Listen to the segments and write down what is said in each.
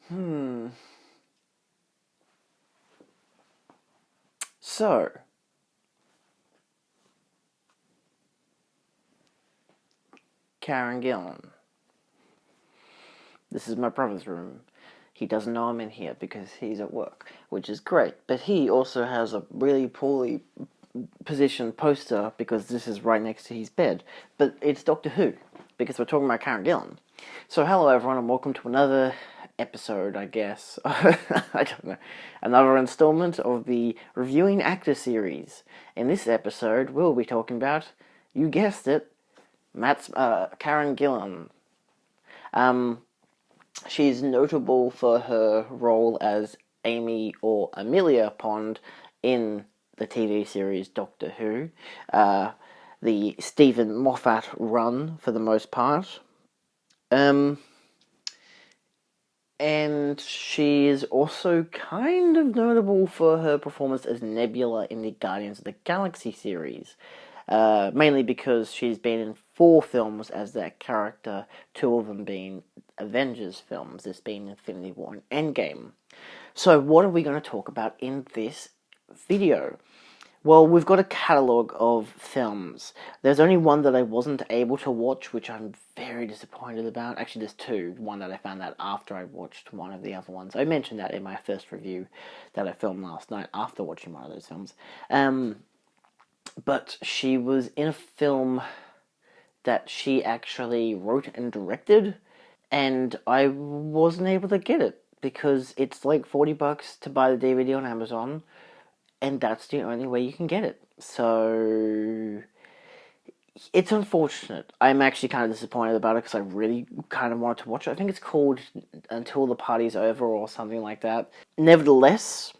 Hmm. So, Karen Gillan. This is my brother's room. He doesn't know I'm in here because he's at work, which is great. But he also has a really poorly positioned poster because this is right next to his bed. But it's Doctor Who, because we're talking about Karen Gillan. So hello everyone and welcome to another episode, I guess. I don't know. Another installment of the Reviewing Actor series. In this episode, we'll be talking about, you guessed it, Karen Gillan. She's notable for her role as Amy or Amelia Pond in the TV series Doctor Who, the Stephen Moffat run for the most part. And she is also kind of notable for her performance as Nebula in the Guardians of the Galaxy series. Mainly because she's been in 4 films as that character, 2 of them being Avengers films, this being Infinity War and Endgame. So what are we going to talk about in this video? Well, we've got a catalogue of films. There's only one that I wasn't able to watch, which I'm very disappointed about. Actually, there's 2. One that I found out after I watched one of the other ones. I mentioned that in my first review that I filmed last night after watching one of those films. But she was in a film that she actually wrote and directed, and I wasn't able to get it because it's like $40 to buy the DVD on Amazon, and that's the only way you can get it. So it's unfortunate. I'm actually kind of disappointed about it because I really kind of wanted to watch it. I think it's called Until the Party's Over or something like that. Nevertheless,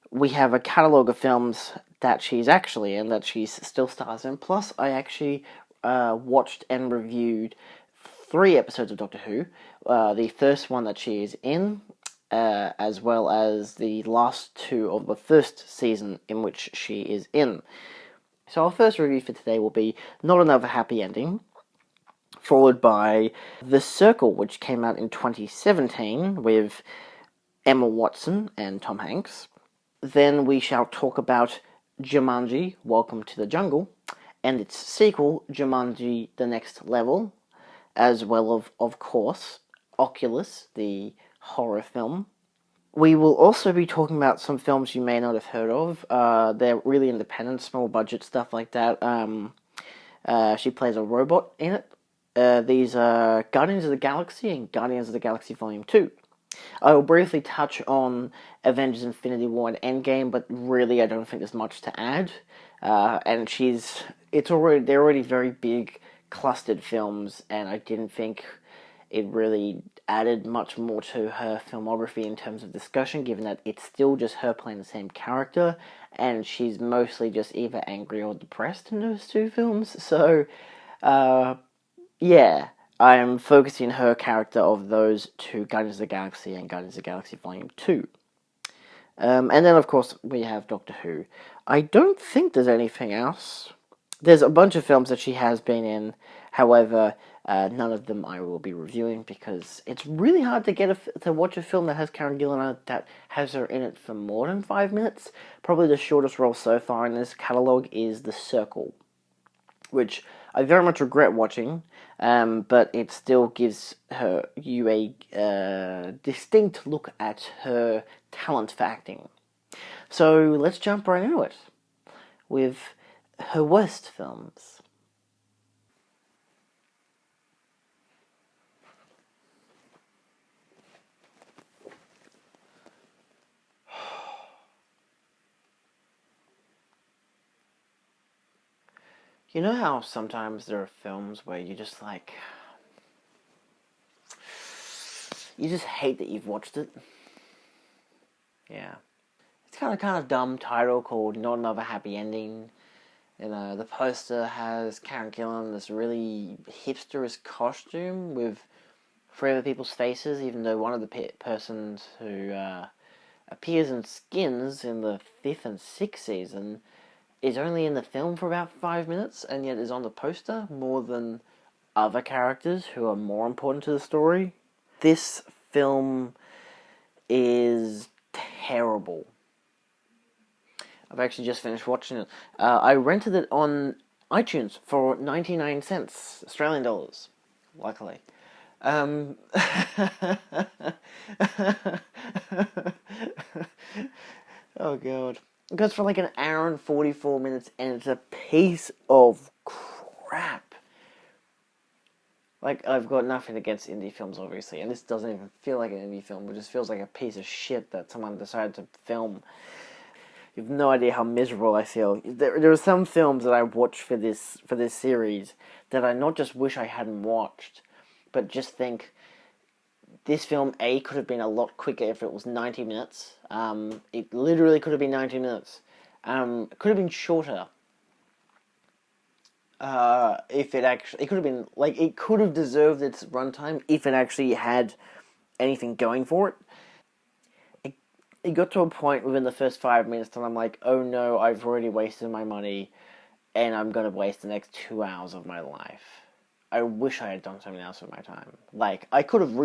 we have a catalogue of films that she's actually in, that she still stars in. Plus, I actually watched and reviewed 3 episodes of Doctor Who. The first one that she is in, as well as the last 2 of the first season in which she is in. So our first review for today will be Not Another Happy Ending, followed by The Circle, which came out in 2017 with Emma Watson and Tom Hanks. Then we shall talk about Jumanji, Welcome to the Jungle, and its sequel, Jumanji, The Next Level, as well of course, Oculus, the horror film. We will also be talking about some films you may not have heard of. They're really independent, small budget stuff like that. She plays a robot in it. These are Guardians of the Galaxy and Guardians of the Galaxy Volume 2. I will briefly touch on Avengers Infinity War and Endgame, but really I don't think there's much to add. And they're already very big, clustered films, and I didn't think it really added much more to her filmography in terms of discussion, given that it's still just her playing the same character, and she's mostly just either angry or depressed in those 2 films. So, yeah, I'm focusing her character of those 2, Guardians of the Galaxy and Guardians of the Galaxy Volume 2. And then, of course, we have Doctor Who. I don't think there's anything else. There's a bunch of films that she has been in, however, none of them I will be reviewing because it's really hard to watch a film that has Karen Gillan on it that has her in it for more than 5 minutes. Probably the shortest role so far in this catalogue is The Circle, which I very much regret watching, but it still gives you a distinct look at her talent for acting. So let's jump right into it with her worst films. You know how sometimes there are films where you just you just hate that you've watched it? Yeah. It's kind of dumb title called Not Another Happy Ending. You know, the poster has Karen Gillan in this really hipsterous costume with 3 other people's faces, even though one of the persons who appears in Skins in the 5th and 6th season is only in the film for about 5 minutes, and yet is on the poster more than other characters who are more important to the story. This film is terrible. I've actually just finished watching it. I rented it on iTunes for 99 cents, Australian dollars, luckily. Oh god. It goes for like an hour and 44 minutes and it's a piece of crap. Like, I've got nothing against indie films, obviously, and this doesn't even feel like an indie film. It just feels like a piece of shit that someone decided to film. You have no idea how miserable I feel. There are some films that I watch for this series that I not just wish I hadn't watched, but just think, this film, A, could have been a lot quicker if it was 90 minutes. It literally could have been 90 minutes. It could have been shorter. If it actually... It could have been... Like, it could have deserved its runtime if it actually had anything going for it. It got to a point within the first 5 minutes that I'm like, oh no, I've already wasted my money, and I'm going to waste the next 2 hours of my life. I wish I had done something else with my time. Like, I could have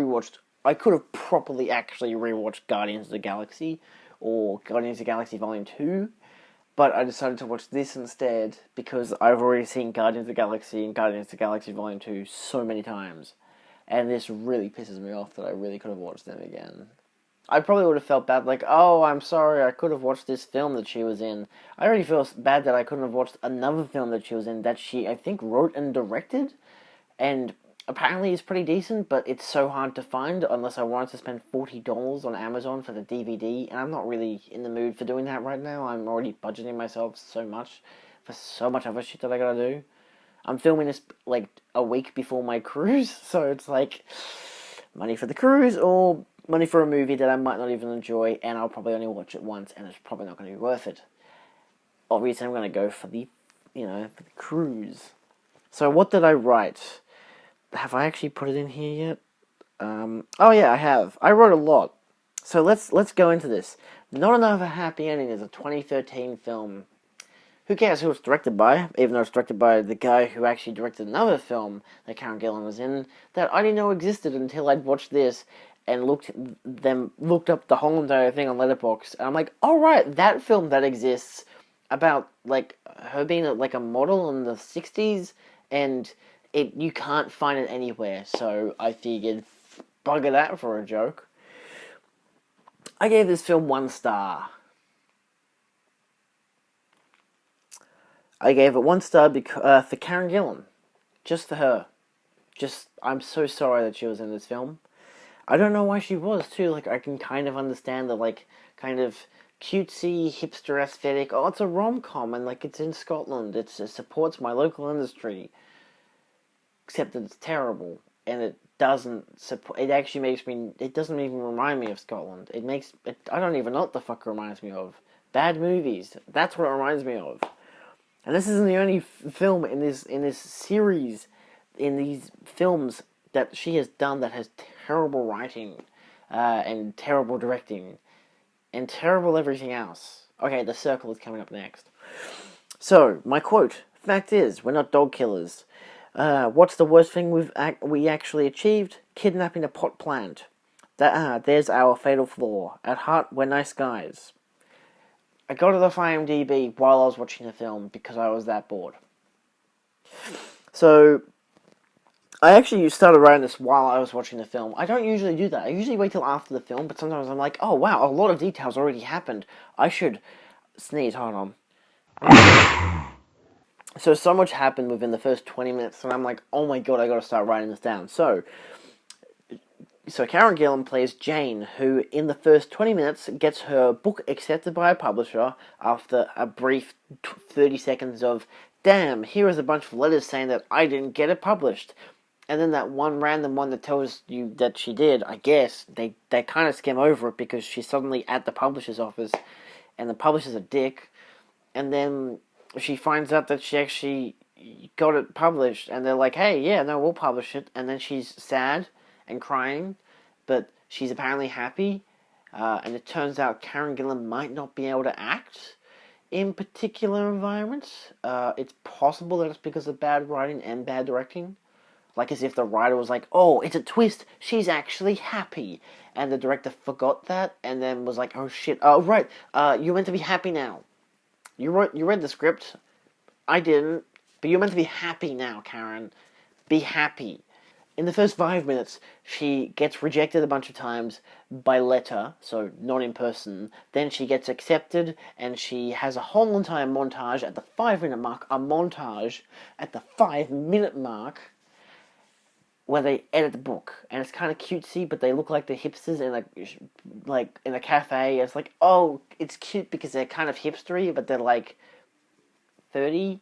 properly actually rewatched Guardians of the Galaxy, or Guardians of the Galaxy Volume 2, but I decided to watch this instead, because I've already seen Guardians of the Galaxy and Guardians of the Galaxy Volume 2 so many times, and this really pisses me off that I really could have watched them again. I probably would have felt bad, like, oh, I'm sorry, I could have watched this film that she was in. I already feel bad that I couldn't have watched another film that she was in that she, I think, wrote and directed, and apparently is pretty decent, but it's so hard to find unless I wanted to spend $40 on Amazon for the DVD, and I'm not really in the mood for doing that right now. I'm already budgeting myself so much for so much other shit that I gotta do. I'm filming this, like, a week before my cruise, so it's like, money for the cruise, or money for a movie that I might not even enjoy, and I'll probably only watch it once, and it's probably not going to be worth it. Obviously, I'm going to go for the cruise. So, what did I write? Have I actually put it in here yet? Oh yeah, I have. I wrote a lot. So let's go into this. Not Another Happy Ending is a 2013 film. Who cares who it's directed by, even though it's directed by the guy who actually directed another film that Karen Gillan was in, that I didn't know existed until I'd watched this, and looked up the whole entire thing on Letterboxd, and I'm like, all right, that film that exists about, like, her being like a model in the 60s, and you can't find it anywhere, so I figured, bugger that for a joke. I gave this film 1 star. I gave it 1 star for Karen Gillan. Just for her. I'm so sorry that she was in this film. I don't know why she was, too. Like, I can kind of understand the, like, kind of cutesy, hipster aesthetic. Oh, it's a rom-com, and, like, it's in Scotland. It supports my local industry. Except that it's terrible, and it doesn't support... It actually makes me... It doesn't even remind me of Scotland. I don't even know what the fuck it reminds me of. Bad movies. That's what it reminds me of. And this isn't the only film in this series, in these films that she has done that has terrible writing, and terrible directing, and terrible everything else. Okay, The Circle is coming up next. So, my quote: fact is, we're not dog killers. What's the worst thing we actually achieved? Kidnapping a pot plant. There's our fatal flaw. At heart, we're nice guys. I got it off IMDb while I was watching the film because I was that bored. So, I actually started writing this while I was watching the film. I don't usually do that. I usually wait till after the film, but sometimes I'm like, oh wow, a lot of details already happened. I should sneeze, hold on. So much happened within the first 20 minutes, and I'm like, oh my god, I gotta start writing this down. So Karen Gillan plays Jane, who in the first 20 minutes gets her book accepted by a publisher after a brief 30 seconds of, damn, here is a bunch of letters saying that I didn't get it published. And then that one random one that tells you that she did, I guess, they kind of skim over it because she's suddenly at the publisher's office, and the publisher's a dick, and then she finds out that she actually got it published, and they're like, hey, yeah, no, we'll publish it, and then she's sad and crying, but she's apparently happy, and it turns out Karen Gillan might not be able to act in particular environments. It's possible that it's because of bad writing and bad directing. Like as if the writer was like, oh, it's a twist, she's actually happy. And the director forgot that, and then was like, oh shit, oh right, you're meant to be happy now. You read the script, I didn't, but you're meant to be happy now, Karen. Be happy. In the first 5 minutes, she gets rejected a bunch of times by letter, so not in person. Then she gets accepted, and she has a whole entire montage at the 5-minute mark, where they edit the book, and it's kind of cutesy, but they look like the hipsters in like in a cafe. It's like, oh, it's cute because they're kind of hipstery, but they're like 30,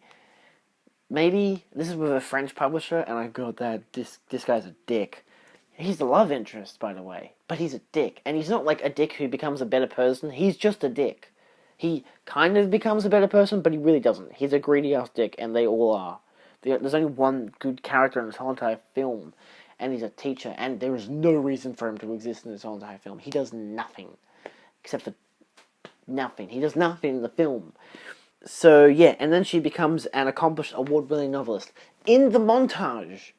maybe. This is with a French publisher, and I got that this guy's a dick. He's the love interest, by the way, but he's a dick, and he's not like a dick who becomes a better person. He's just a dick. He kind of becomes a better person, but he really doesn't. He's a greedy ass dick, and they all are. There's only one good character in this whole entire film, and he's a teacher, and there is no reason for him to exist in this whole entire film. He does nothing. Except for nothing. He does nothing in the film. So, yeah, and then she becomes an accomplished award-winning novelist in the montage.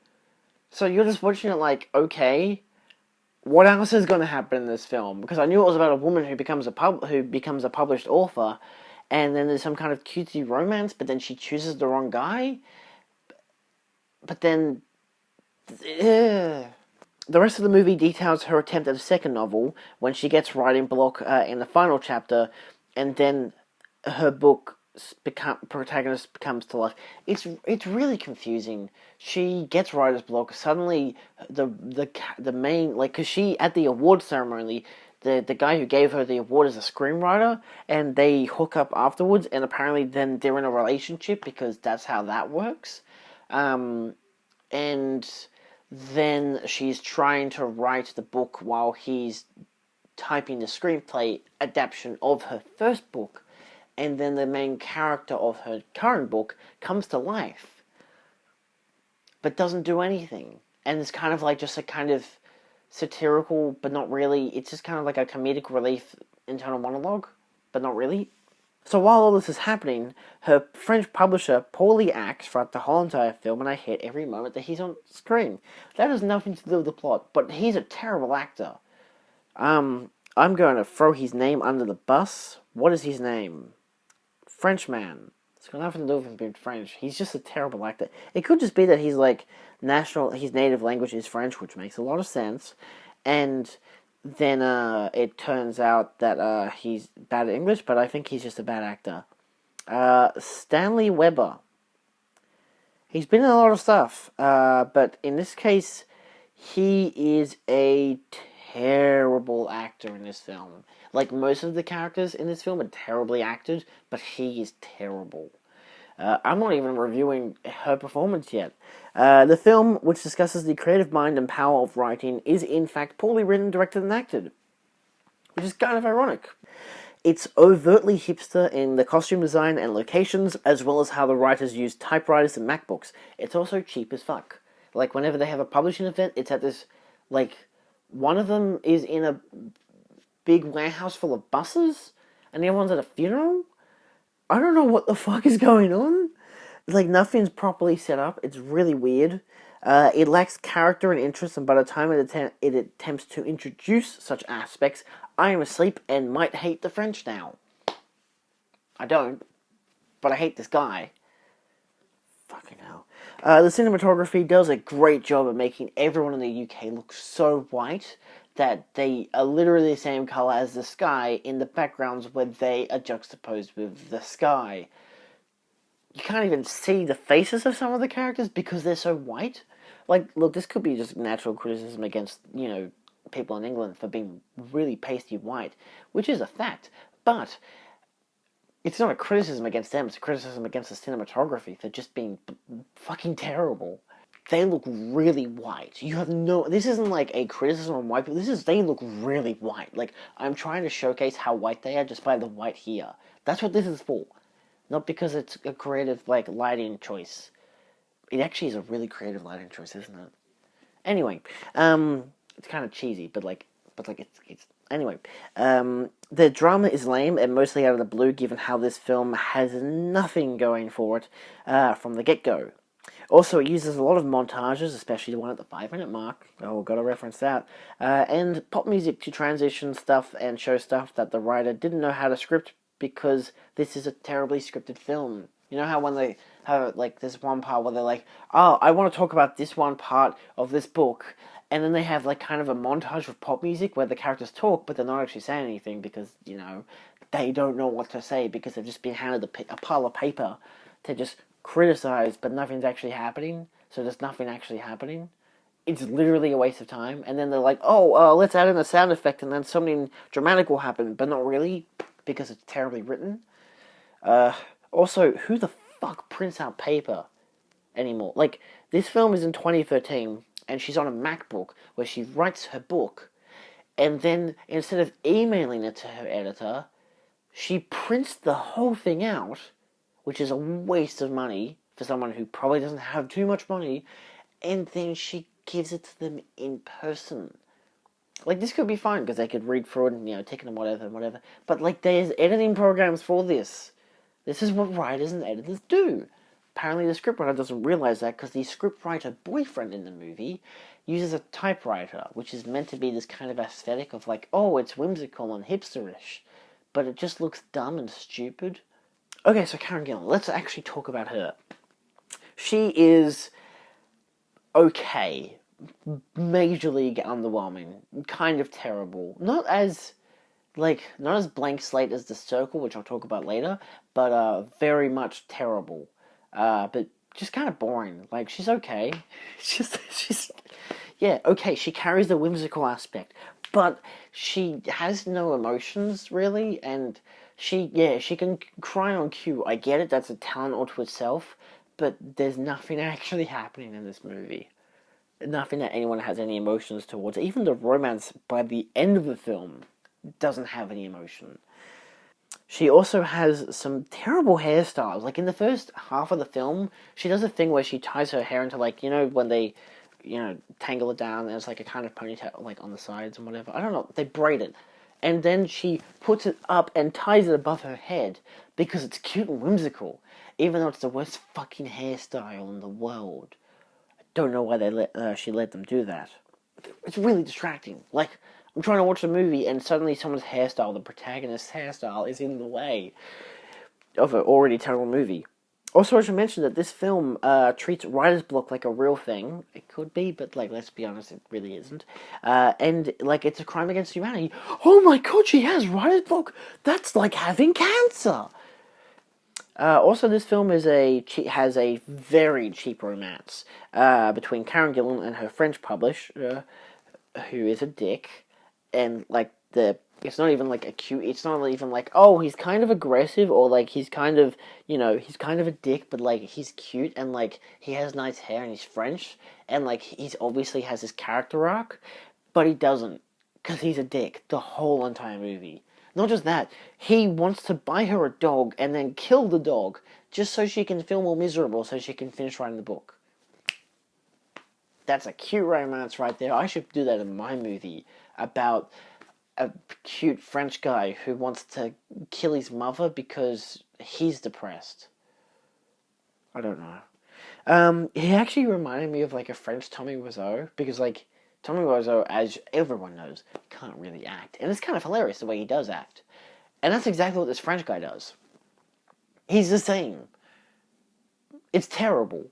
So you're just watching it like, okay, what else is going to happen in this film? Because I knew it was about a woman who becomes a published author, and then there's some kind of cutesy romance, but then she chooses the wrong guy. But then, the rest of the movie details her attempt at a second novel when she gets writing block in the final chapter, and then her book protagonist becomes to life. It's really confusing. She gets writer's block. Suddenly, the main, like, because she at the award ceremony, the guy who gave her the award is a screenwriter, and they hook up afterwards, and apparently then they're in a relationship because that's how that works. And then she's trying to write the book while he's typing the screenplay adaptation of her first book, and then the main character of her current book comes to life, but doesn't do anything, and it's kind of like just a kind of satirical, but not really, it's just kind of like a comedic relief internal monologue, but not really. So while all this is happening, her French publisher poorly acts throughout the whole entire film, and I hate every moment that he's on screen. That has nothing to do with the plot, but he's a terrible actor. I'm going to throw his name under the bus. What is his name? Frenchman. It's got nothing to do with him being French. He's just a terrible actor. It could just be that he's like his native language is French, which makes a lot of sense, and then it turns out that he's bad at English, but I think he's just a bad actor. Stanley Weber. He's been in a lot of stuff, but in this case, he is a terrible actor in this film. Like, most of the characters in this film are terribly acted, but he is terrible. I'm not even reviewing her performance yet. The film, which discusses the creative mind and power of writing, is in fact poorly written, directed, and acted, which is kind of ironic. It's overtly hipster in the costume design and locations, as well as how the writers use typewriters and MacBooks. It's also cheap as fuck. Like, whenever they have a publishing event, it's at this, like, one of them is in a big warehouse full of buses, and the other one's at a funeral? I don't know what the fuck is going on. Like, nothing's properly set up. It's really weird. It lacks character and interest, and by the time it attempts to introduce such aspects, I am asleep and might hate the French now. I don't, but I hate this guy. Fucking hell. The cinematography does a great job of making everyone in the UK look so white that they are literally the same colour as the sky in the backgrounds where they are juxtaposed with the sky. You can't even see the faces of some of the characters because they're so white. Like, look, this could be just natural criticism against, people in England for being really pasty white, which is a fact, but it's not a criticism against them, it's a criticism against the cinematography for just being fucking terrible. They look really white. This isn't like a criticism on white people, they look really white. Like, I'm trying to showcase how white they are just by the white here. That's what this is for. Not because it's a creative, lighting choice. It actually is a really creative lighting choice, isn't it? Anyway, it's kind of cheesy, but it's anyway. The drama is lame and mostly out of the blue, given how this film has nothing going for it from the get-go. Also, it uses a lot of montages, especially the one at the 5 minute mark. Oh, gotta reference that. And pop music to transition stuff and show stuff that the writer didn't know how to script because this is a terribly scripted film. You know how when they have, like, this one part where they're like, oh, I want to talk about this one part of this book, and then they have, like, kind of a montage of pop music where the characters talk, but they're not actually saying anything because, they don't know what to say because they've just been handed a pile of paper to just criticize, but nothing's actually happening. So there's nothing actually happening. It's literally a waste of time. And then they're like, oh, let's add in a sound effect, and then something dramatic will happen, but not really because it's terribly written. Also, who the fuck prints out paper anymore? Like, this film is in 2013, and she's on a MacBook where she writes her book, and then instead of emailing it to her editor, she prints the whole thing out, which is a waste of money for someone who probably doesn't have too much money, and then she gives it to them in person. Like, this could be fine because they could read through it and, take them whatever. But, like, there's editing programs for this. This is what writers and editors do. Apparently the scriptwriter doesn't realize that because the scriptwriter boyfriend in the movie uses a typewriter, which is meant to be this kind of aesthetic of like, oh, it's whimsical and hipsterish, but it just looks dumb and stupid. Okay, so Karen Gillan, let's actually talk about her. She is okay, major league underwhelming, kind of terrible. Not as blank slate as The Circle, which I'll talk about later, but very much terrible. But just kind of boring. Like, she's okay. she's yeah, okay, she carries the whimsical aspect, but she has no emotions, really, and she can cry on cue. I get it, that's a talent unto itself, but there's nothing actually happening in this movie. Nothing that anyone has any emotions towards. Even the romance by the end of the film doesn't have any emotion. She also has some terrible hairstyles. Like, in the first half of the film, she does a thing where she ties her hair into, like, when they, tangle it down, and it's like a kind of ponytail, like, on the sides and whatever. I don't know, they braid it. And then she puts it up and ties it above her head because it's cute and whimsical, even though it's the worst fucking hairstyle in the world. I don't know why she let them do that. It's really distracting. Like, I'm trying to watch a movie and suddenly someone's hairstyle, the protagonist's hairstyle, is in the way of an already terrible movie. Also, I should mention that this film treats writer's block like a real thing. It could be, but, like, let's be honest, it really isn't. And, like, it's a crime against humanity. Oh my god, she has writer's block! That's like having cancer! Also, this film has a very cheap romance between Karen Gillan and her French publisher, who is a dick, and like it's not even like a cute. It's not even like, oh, he's kind of aggressive, or like he's kind of he's kind of a dick, but like he's cute and like he has nice hair and he's French and like he's obviously has his character arc, but he doesn't because he's a dick the whole entire movie. Not just that, he wants to buy her a dog and then kill the dog just so she can feel more miserable so she can finish writing the book. That's a cute romance right there. I should do that in my movie about a cute French guy who wants to kill his mother because he's depressed. I don't know. He actually reminded me of like a French Tommy Wiseau because like Tommy Wiseau, as everyone knows, can't really act. And it's kind of hilarious the way he does act. And that's exactly what this French guy does. He's the same. It's terrible.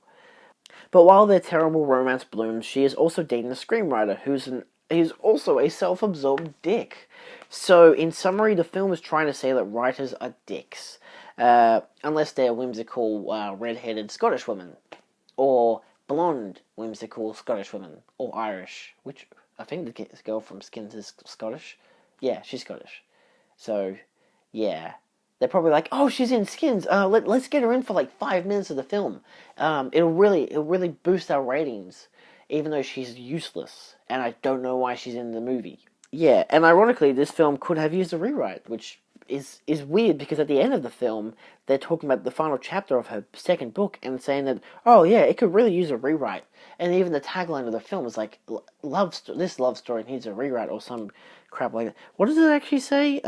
But while their terrible romance blooms, she is also dating a screenwriter who's also a self-absorbed dick. So, in summary, the film is trying to say that writers are dicks. Unless they're whimsical, red-headed Scottish women. Or blonde, whimsical Scottish women. Or Irish. Which, I think the girl from Skins is Scottish. Yeah, she's Scottish. So, yeah. They're probably like, oh, she's in Skins. Let's get her in for like 5 minutes of the film. It'll really boost our ratings, even though she's useless, and I don't know why she's in the movie. Yeah, and ironically, this film could have used a rewrite, which is weird, because at the end of the film, they're talking about the final chapter of her second book and saying that, oh yeah, it could really use a rewrite. And even the tagline of the film is like, this love story needs a rewrite, or some crap like that. What does it actually say?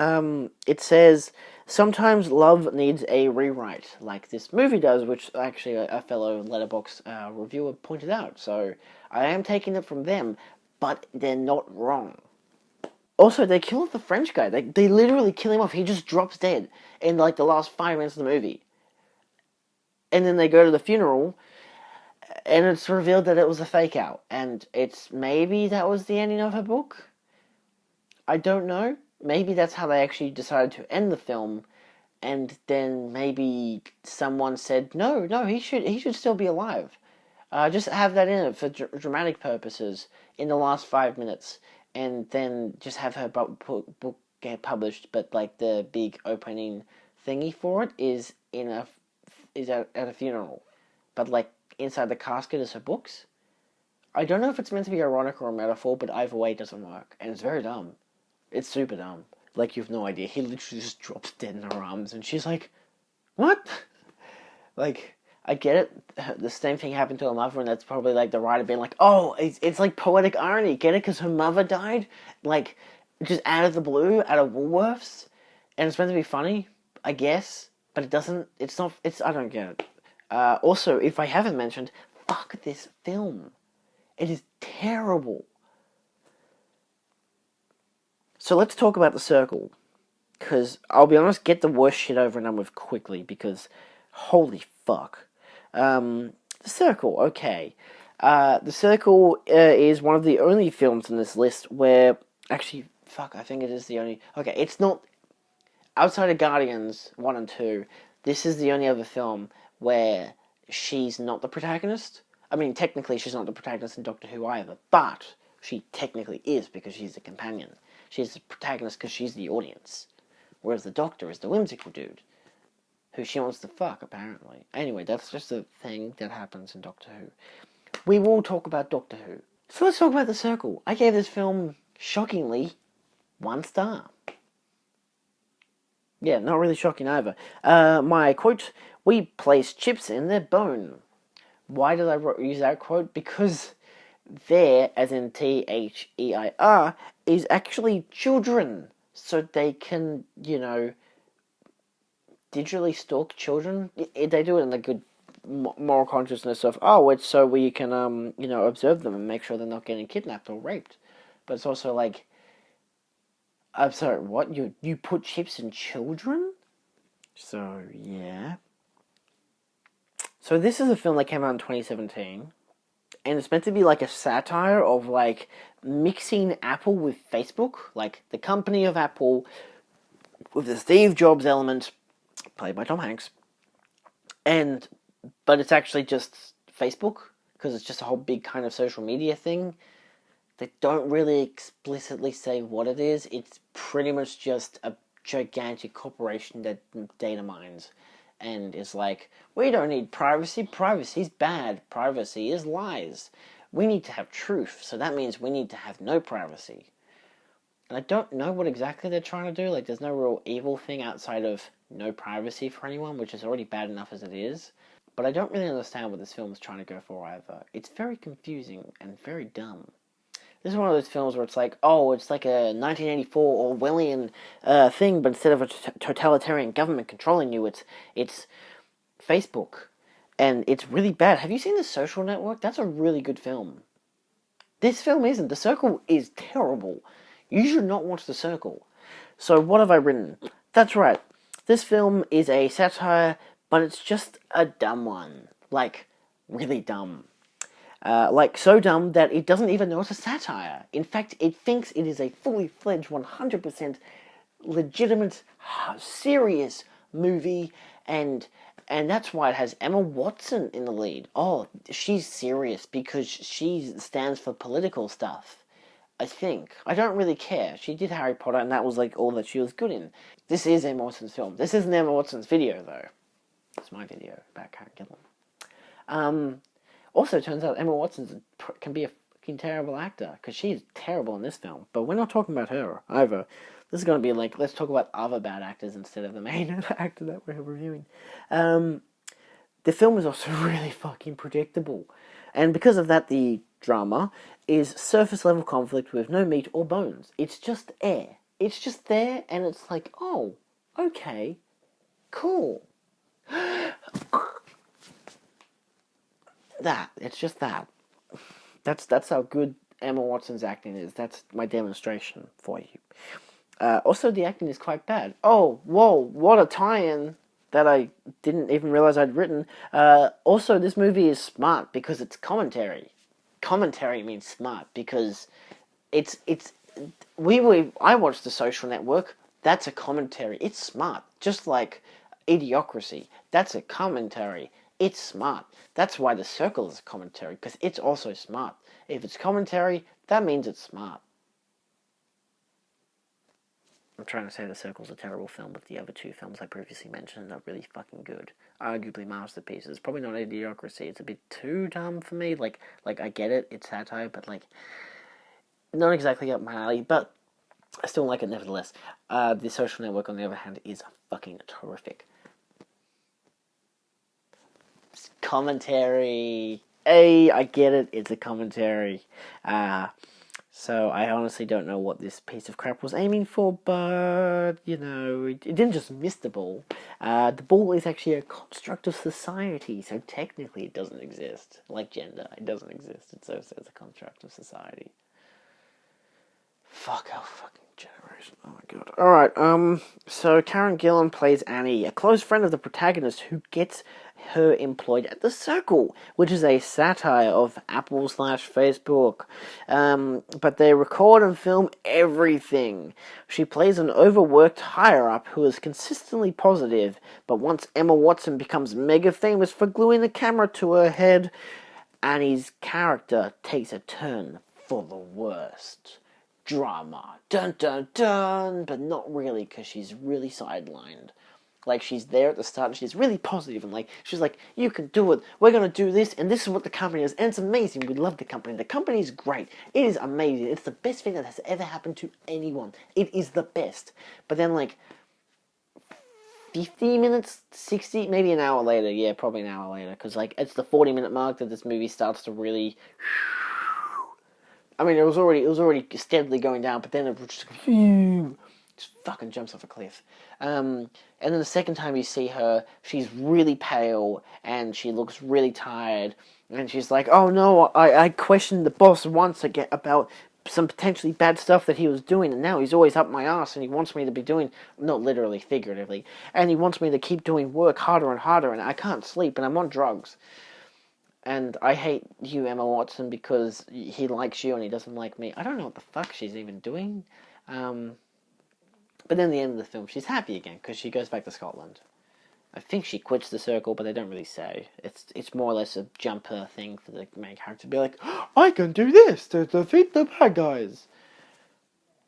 It says, sometimes love needs a rewrite, like this movie does, which actually a fellow Letterboxd reviewer pointed out. So I am taking it from them, but they're not wrong. Also, they kill the French guy. They literally kill him off. He just drops dead in like the last 5 minutes of the movie. And then they go to the funeral, and it's revealed that it was a fake out. And it's maybe that was the ending of her book. I don't know. Maybe that's how they actually decided to end the film. And then maybe someone said, no, he should still be alive. Just have that in it for dramatic purposes in the last 5 minutes. And then just have her book get published, but like the big opening thingy for it is at a funeral, but like inside the casket is her books. I don't know if it's meant to be ironic or a metaphor, but either way it doesn't work, and it's very dumb. It's super dumb. Like, you've no idea. He literally just drops dead in her arms, and she's like, what? Like, I get it. The same thing happened to her mother, and that's probably like the writer being like, oh, it's like poetic irony. Get it? Because her mother died, like, just out of the blue, out of Woolworths, and it's meant to be funny, I guess, but it doesn't. It's not. I don't get it. Also, if I haven't mentioned, fuck this film. It is terrible. So let's talk about The Circle, because I'll be honest, get the worst shit over and done with quickly, because holy fuck. The Circle, okay. The Circle is one of the only films in this list where, actually, fuck, I think it is the only, okay, it's not, outside of Guardians 1 and 2, this is the only other film where she's not the protagonist. I mean, technically she's not the protagonist in Doctor Who either, but she technically is, because she's the companion. She's the protagonist because she's the audience. Whereas the Doctor is the whimsical dude who she wants to fuck, apparently. Anyway, that's just a thing that happens in Doctor Who. We will talk about Doctor Who. So let's talk about The Circle. I gave this film, shockingly, 1 star. Yeah, not really shocking either. My quote, we place chips in their bone. Why did I use that quote? Because there, as in THEIR, is actually children. So they can, digitally stalk children. They do it in the good moral consciousness of, oh, it's so we can, observe them and make sure they're not getting kidnapped or raped. But it's also like, I'm sorry, what? You put chips in children? So, yeah. So this is a film that came out in 2017, and it's meant to be like a satire of, like, mixing Apple with Facebook, like, the company of Apple with the Steve Jobs element, played by Tom Hanks, but it's actually just Facebook, because it's just a whole big kind of social media thing. They don't really explicitly say what it is. It's pretty much just a gigantic corporation that data mines, and is like, we don't need privacy. Privacy's bad. Privacy is lies. We need to have truth, so that means we need to have no privacy. And I don't know what exactly they're trying to do. Like, there's no real evil thing outside of no privacy for anyone, which is already bad enough as it is. But I don't really understand what this film is trying to go for either. It's very confusing and very dumb. This is one of those films where it's like, oh, it's like a 1984 Orwellian thing, but instead of a totalitarian government controlling you, it's Facebook. And it's really bad. Have you seen The Social Network? That's a really good film. This film isn't. The Circle is terrible. You should not watch The Circle. So what have I written? That's right. This film is a satire, but it's just a dumb one. Like, really dumb. So dumb that it doesn't even know it's a satire. In fact, it thinks it is a fully fledged, 100% legitimate, serious movie, and that's why it has Emma Watson in the lead. Oh, she's serious because she stands for political stuff, I think. I don't really care. She did Harry Potter, and that was like all that she was good in. This is Emma Watson's film. This isn't Emma Watson's video, though. It's my video about Karen Gillan. Also, it turns out Emma Watson can be a fucking terrible actor, because she's terrible in this film. But we're not talking about her, either. This is going to be like, let's talk about other bad actors instead of the main actor that we're reviewing. The film is also really fucking predictable. And because of that, the drama is surface level conflict with no meat or bones. It's just air. It's just there, and it's like, oh, okay, cool. It's just that. That's how good Emma Watson's acting is. That's my demonstration for you. Also, the acting is quite bad. Oh, whoa, what a tie-in that I didn't even realize I'd written. Also, this movie is smart because it's commentary. Commentary means smart because I watched The Social Network. That's a commentary. It's smart. Just like Idiocracy. That's a commentary. It's smart. That's why The Circle is a commentary, because it's also smart. If it's commentary, that means it's smart. I'm trying to say The Circle's a terrible film, but the other two films I previously mentioned are really fucking good. Arguably masterpieces. Probably not Idiocracy. It's a bit too dumb for me. Like I get it, it's satire, but like, not exactly up my alley, but I still like it nevertheless. The Social Network, on the other hand, is fucking terrific. Commentary. Hey, I get it, it's a commentary. So I honestly don't know what this piece of crap was aiming for, but, it didn't just miss the ball. The ball is actually a construct of society, so technically it doesn't exist. Like gender, it doesn't exist. It's a construct of society. Fuck our fucking generation. Oh my god. Alright, so Karen Gillan plays Annie, a close friend of the protagonist who gets her employed at The Circle, which is a satire of Apple/Facebook. But they record and film everything. She plays an overworked higher-up who is consistently positive, but once Emma Watson becomes mega famous for gluing the camera to her head, Annie's character takes a turn for the worst. Drama. Dun dun dun! But not really, because she's really sidelined. Like, she's there at the start, and she's really positive, and she's like, you can do it, we're gonna do this, and this is what the company is, and it's amazing, we love the company is great, it is amazing, it's the best thing that has ever happened to anyone, it is the best. But then, 50 minutes, 60, maybe an hour later, yeah, probably an hour later, because, it's the 40-minute mark that this movie starts to really... I mean, it was already steadily going down, but then it just fucking jumps off a cliff. And then the second time you see her, she's really pale, and she looks really tired, and she's like, oh no, I questioned the boss once again about some potentially bad stuff that he was doing, and now he's always up my ass, and he wants me to be doing, not literally, figuratively, and he wants me to keep doing work harder and harder, and I can't sleep, and I'm on drugs. And I hate you, Emma Watson, because he likes you and he doesn't like me. I don't know what the fuck she's even doing. But then at the end of the film, she's happy again, because she goes back to Scotland. I think she quits The Circle, but they don't really say. It's more or less a jumper thing for the main character to be like, I can do this to defeat the bad guys.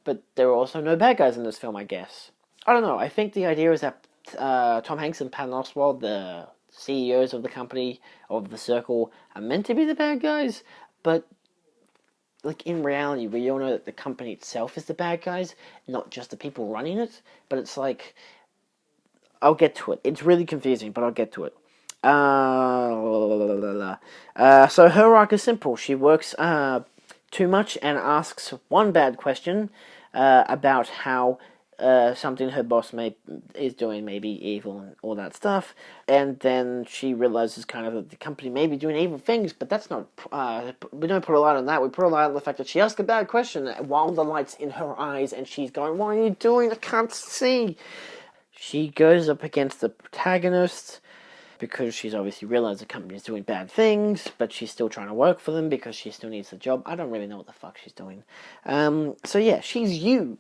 But there are also no bad guys in this film, I guess. I don't know, I think the idea is that Tom Hanks and Patton Oswalt, the CEOs of the company, of The Circle, are meant to be the bad guys, but in reality, we all know that the company itself is the bad guys, not just the people running it, but it's I'll get to it. It's really confusing, but I'll get to it. So her arc is simple. She works too much and asks one bad question about how something her boss is doing may be evil and all that stuff, and then she realizes kind of that the company may be doing evil things, but that's not, we don't put a light on that, we put a light on the fact that she asked a bad question while the light's in her eyes, and she's going, what are you doing, I can't see. She goes up against the protagonist, because she's obviously realized the company's doing bad things, but she's still trying to work for them, because she still needs the job. I don't really know what the fuck she's doing. So yeah, she's you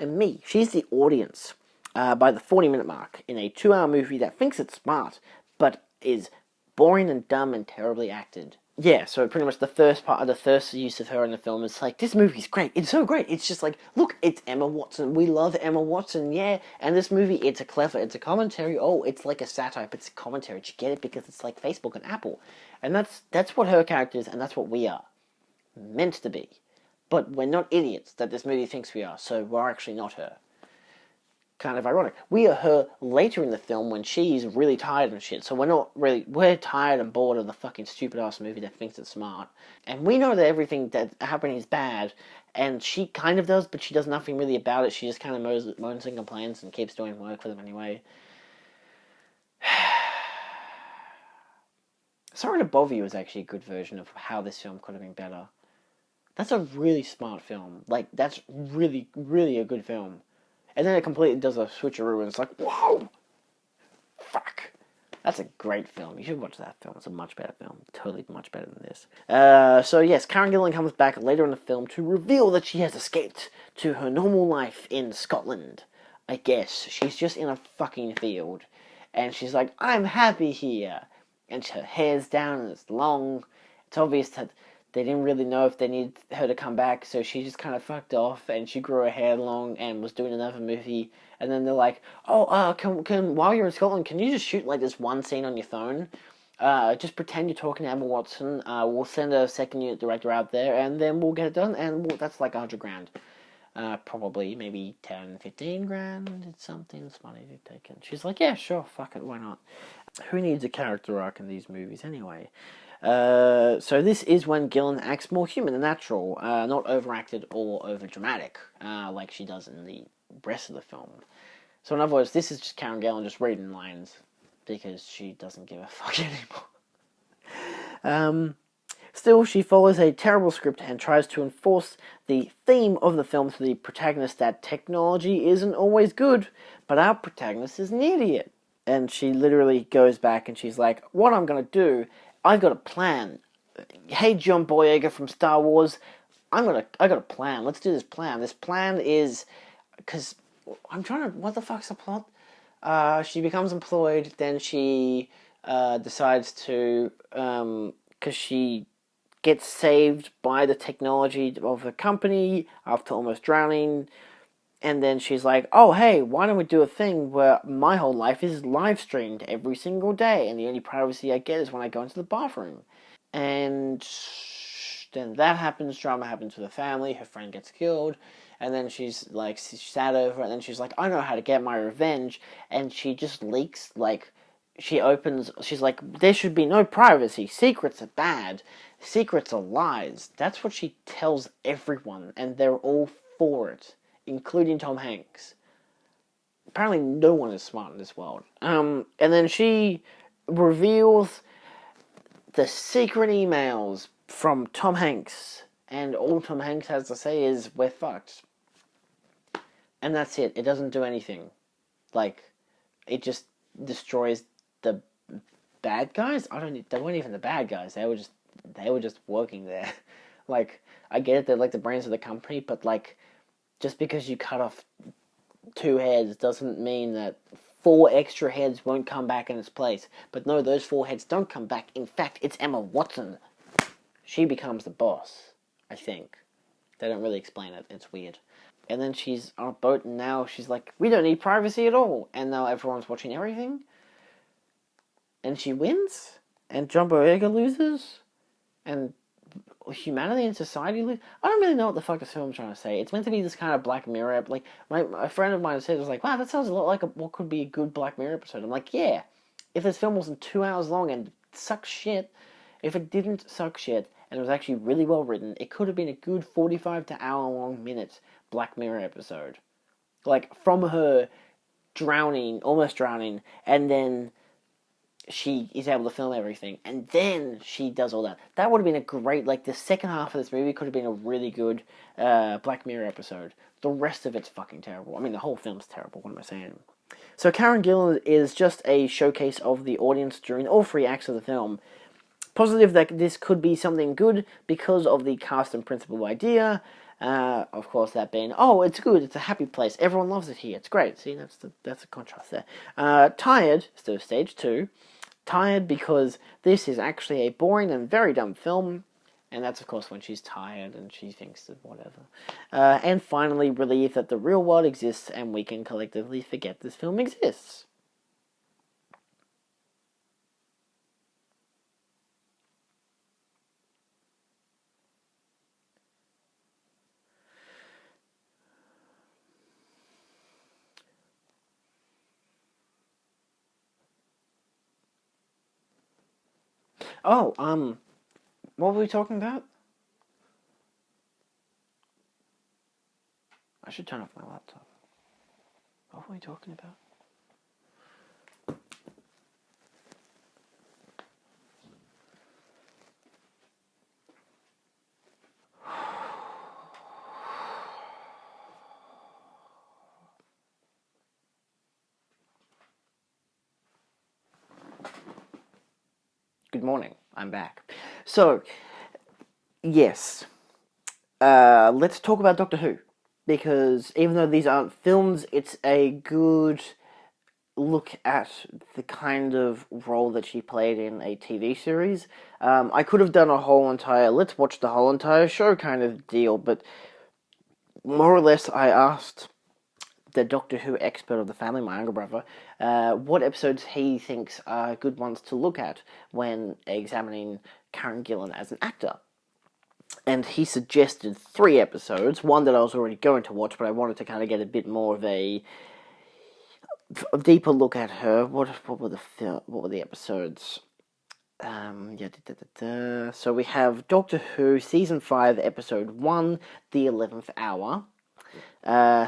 and me. She's the audience by the 40-minute mark in a 2-hour movie that thinks it's smart, but is boring and dumb and terribly acted. Yeah, so pretty much the first use of her in the film is this movie's great. It's so great. It's just look, it's Emma Watson. We love Emma Watson, yeah. And this movie, it's a commentary. Oh, it's like a satire, but it's a commentary. Do you get it? Because it's like Facebook and Apple. And that's what her character is, and that's what we are meant to be. but we're not idiots that this movie thinks we are, so we're actually not her. Kind of ironic. We are her later in the film when she's really tired and shit, so we're tired and bored of the fucking stupid ass movie that thinks it's smart. And we know that everything that's happening is bad, and she kind of does, but she does nothing really about it. She just kind of moans and complains and keeps doing work for them anyway. Sorry to Bother You is actually a good version of how this film could have been better. That's a really smart film. Like, that's really, really a good film. And then it completely does a switcheroo and it's like, whoa! Fuck! That's a great film. You should watch that film. It's a much better film. Totally much better than this. So yes, Karen Gillan comes back later in the film to reveal that she has escaped to her normal life in Scotland. I guess. She's just in a fucking field. And she's like, I'm happy here. And her hair's down and it's long. It's obvious that they didn't really know if they needed her to come back, so she just kind of fucked off, and she grew her hair long and was doing another movie. And then they're like, "Oh, can while you're in Scotland, can you just shoot like this one scene on your phone? Just pretend you're talking to Emma Watson. We'll send a second unit director out there, and then we'll get it done. And that's like $100,000, probably maybe 10, 15 grand. It's something money to take in." She's like, "Yeah, sure, fuck it, why not? Who needs a character arc in these movies anyway?" So this is when Gillan acts more human and natural, not overacted or overdramatic, like she does in the rest of the film. So in other words, this is just Karen Gillan just reading lines, because she doesn't give a fuck anymore. Still, she follows a terrible script and tries to enforce the theme of the film to the protagonist that technology isn't always good, but our protagonist is an idiot. And she literally goes back and she's like, what I'm going to do, I've got a plan. Hey, John Boyega from Star Wars, I got a plan. Let's do this plan. This plan is, because I'm trying to, what the fuck's the plot? She becomes employed, then she decides to, because she gets saved by the technology of the company after almost drowning. And then she's like, oh, hey, why don't we do a thing where my whole life is live streamed every single day, and the only privacy I get is when I go into the bathroom. And then that happens, drama happens with her family, her friend gets killed, and then she's like, she's sad over it, and then she's like, I know how to get my revenge, and she just leaks, like, she's like, there should be no privacy, secrets are bad, secrets are lies. That's what she tells everyone, and they're all for it, including Tom Hanks. Apparently no one is smart in this world. And then she reveals the secret emails from Tom Hanks, and all Tom Hanks has to say is, we're fucked. And that's it. It doesn't do anything. Like, it just destroys the bad guys? They weren't even the bad guys. They were just working there. Like, I get it, they're like the brains of the company, but like, just because you cut off 2 heads doesn't mean that 4 extra heads won't come back in its place. But no, those 4 heads don't come back. In fact, it's Emma Watson. She becomes the boss, I think. They don't really explain it. It's weird. And then she's on a boat, and now she's like, we don't need privacy at all. And now everyone's watching everything. And she wins. And John Boyega loses. And humanity and society lose. I don't really know what the fuck this film's trying to say. It's meant to be this kind of Black Mirror episode. Like, a friend of mine said, it was like, wow, that sounds a lot like what could be a good Black Mirror episode. I'm like, yeah. If this film wasn't 2 hours long and sucked shit, if it didn't suck shit, and it was actually really well written, it could have been a good 45 to hour long minute Black Mirror episode. Like, from her drowning, almost drowning, and then she is able to film everything, and then she does all that. That would have been a great, like, the second half of this movie could have been a really good Black Mirror episode. The rest of it's fucking terrible. I mean, the whole film's terrible, what am I saying? So Karen Gillan is just a showcase of the audience during all 3 acts of the film. Positive that this could be something good because of the cast and principal idea. Of course, that being, oh, it's good, it's a happy place, everyone loves it here, it's great. See, that's a contrast there. Tired, still stage 2. Tired because this is actually a boring and very dumb film, and that's of course when she's tired and she thinks that whatever. And finally, relieved that the real world exists and we can collectively forget this film exists. Oh, what were we talking about? I should turn off my laptop. What were we talking about? Good morning. I'm back. So, yes. Let's talk about Doctor Who. Because even though these aren't films, it's a good look at the kind of role that she played in a TV series. I could have done a whole entire, let's watch the whole entire show kind of deal, but more or less I asked the Doctor Who expert of the family, my younger brother, what episodes he thinks are good ones to look at when examining Karen Gillan as an actor. And he suggested 3 episodes, one that I was already going to watch, but I wanted to kind of get a bit more of a deeper look at her. What were the episodes? So we have Doctor Who Season 5, Episode 1, The 11th Hour.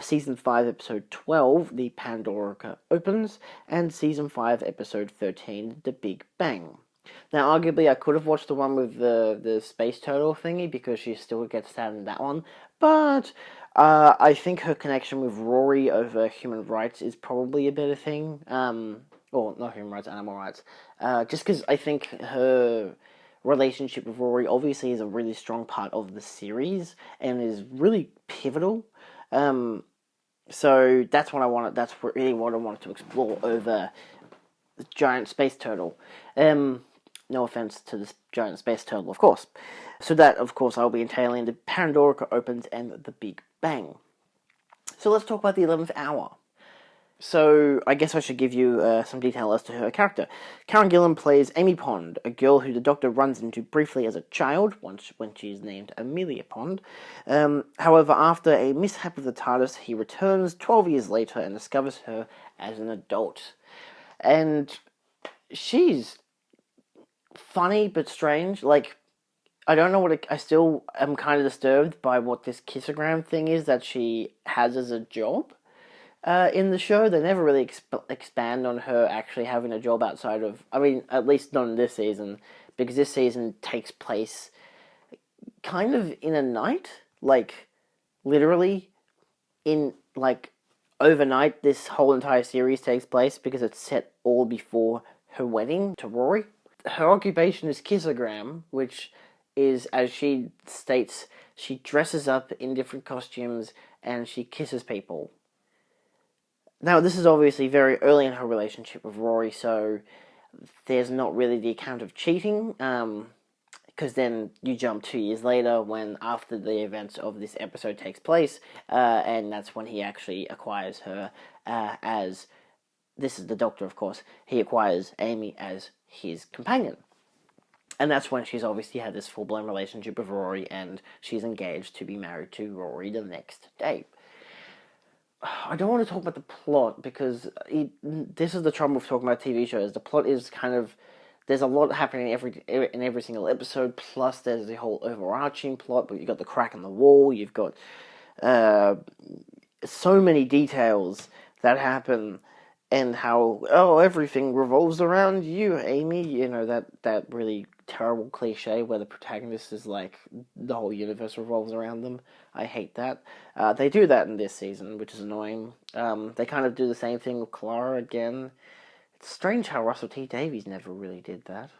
Season 5, Episode 12, The Pandora Opens. And Season 5, Episode 13, The Big Bang. Now, arguably, I could have watched the one with the space turtle thingy, because she still gets that in that one. But I think her connection with Rory over human rights is probably a better thing. Or not human rights, animal rights. Just because I think her relationship with Rory obviously is a really strong part of the series and is really pivotal. So that's what I wanted. That's really what I wanted to explore over the giant space turtle. No offense to this giant space turtle, of course. So that, of course, I'll be entailing the Pandora Opens and the Big Bang. So let's talk about the 11th Hour. So I guess I should give you some detail as to her character. Karen Gillan plays Amy Pond, a girl who the Doctor runs into briefly as a child, when she is named Amelia Pond. However, after a mishap with the TARDIS, he returns 12 years later and discovers her as an adult. And she's funny but strange. Like, I don't know I still am kind of disturbed by what this kissogram thing is that she has as a job. In the show, they never really expand on her actually having a job outside of... I mean, at least not in this season, because this season takes place kind of in a night. Like, literally, in, like, overnight, this whole entire series takes place, because it's set all before her wedding to Rory. Her occupation is kissogram, which is, as she states, she dresses up in different costumes and she kisses people. Now, this is obviously very early in her relationship with Rory, so there's not really the account of cheating, because then you jump 2 years later when, after the events of this episode takes place, and that's when he actually acquires her as... This is the Doctor, of course. He acquires Amy as his companion. And that's when she's obviously had this full-blown relationship with Rory, and she's engaged to be married to Rory the next day. I don't want to talk about the plot, because this is the trouble with talking about TV shows. The plot is kind of... There's a lot happening in every single episode, plus there's the whole overarching plot, but you've got the crack in the wall, you've got so many details that happen, and how, everything revolves around you, Amy. You know, that really terrible cliche where the protagonist is like, the whole universe revolves around them. I hate that. They do that in this season, which is annoying. They kind of do the same thing with Clara again. It's strange how Russell T Davies never really did that.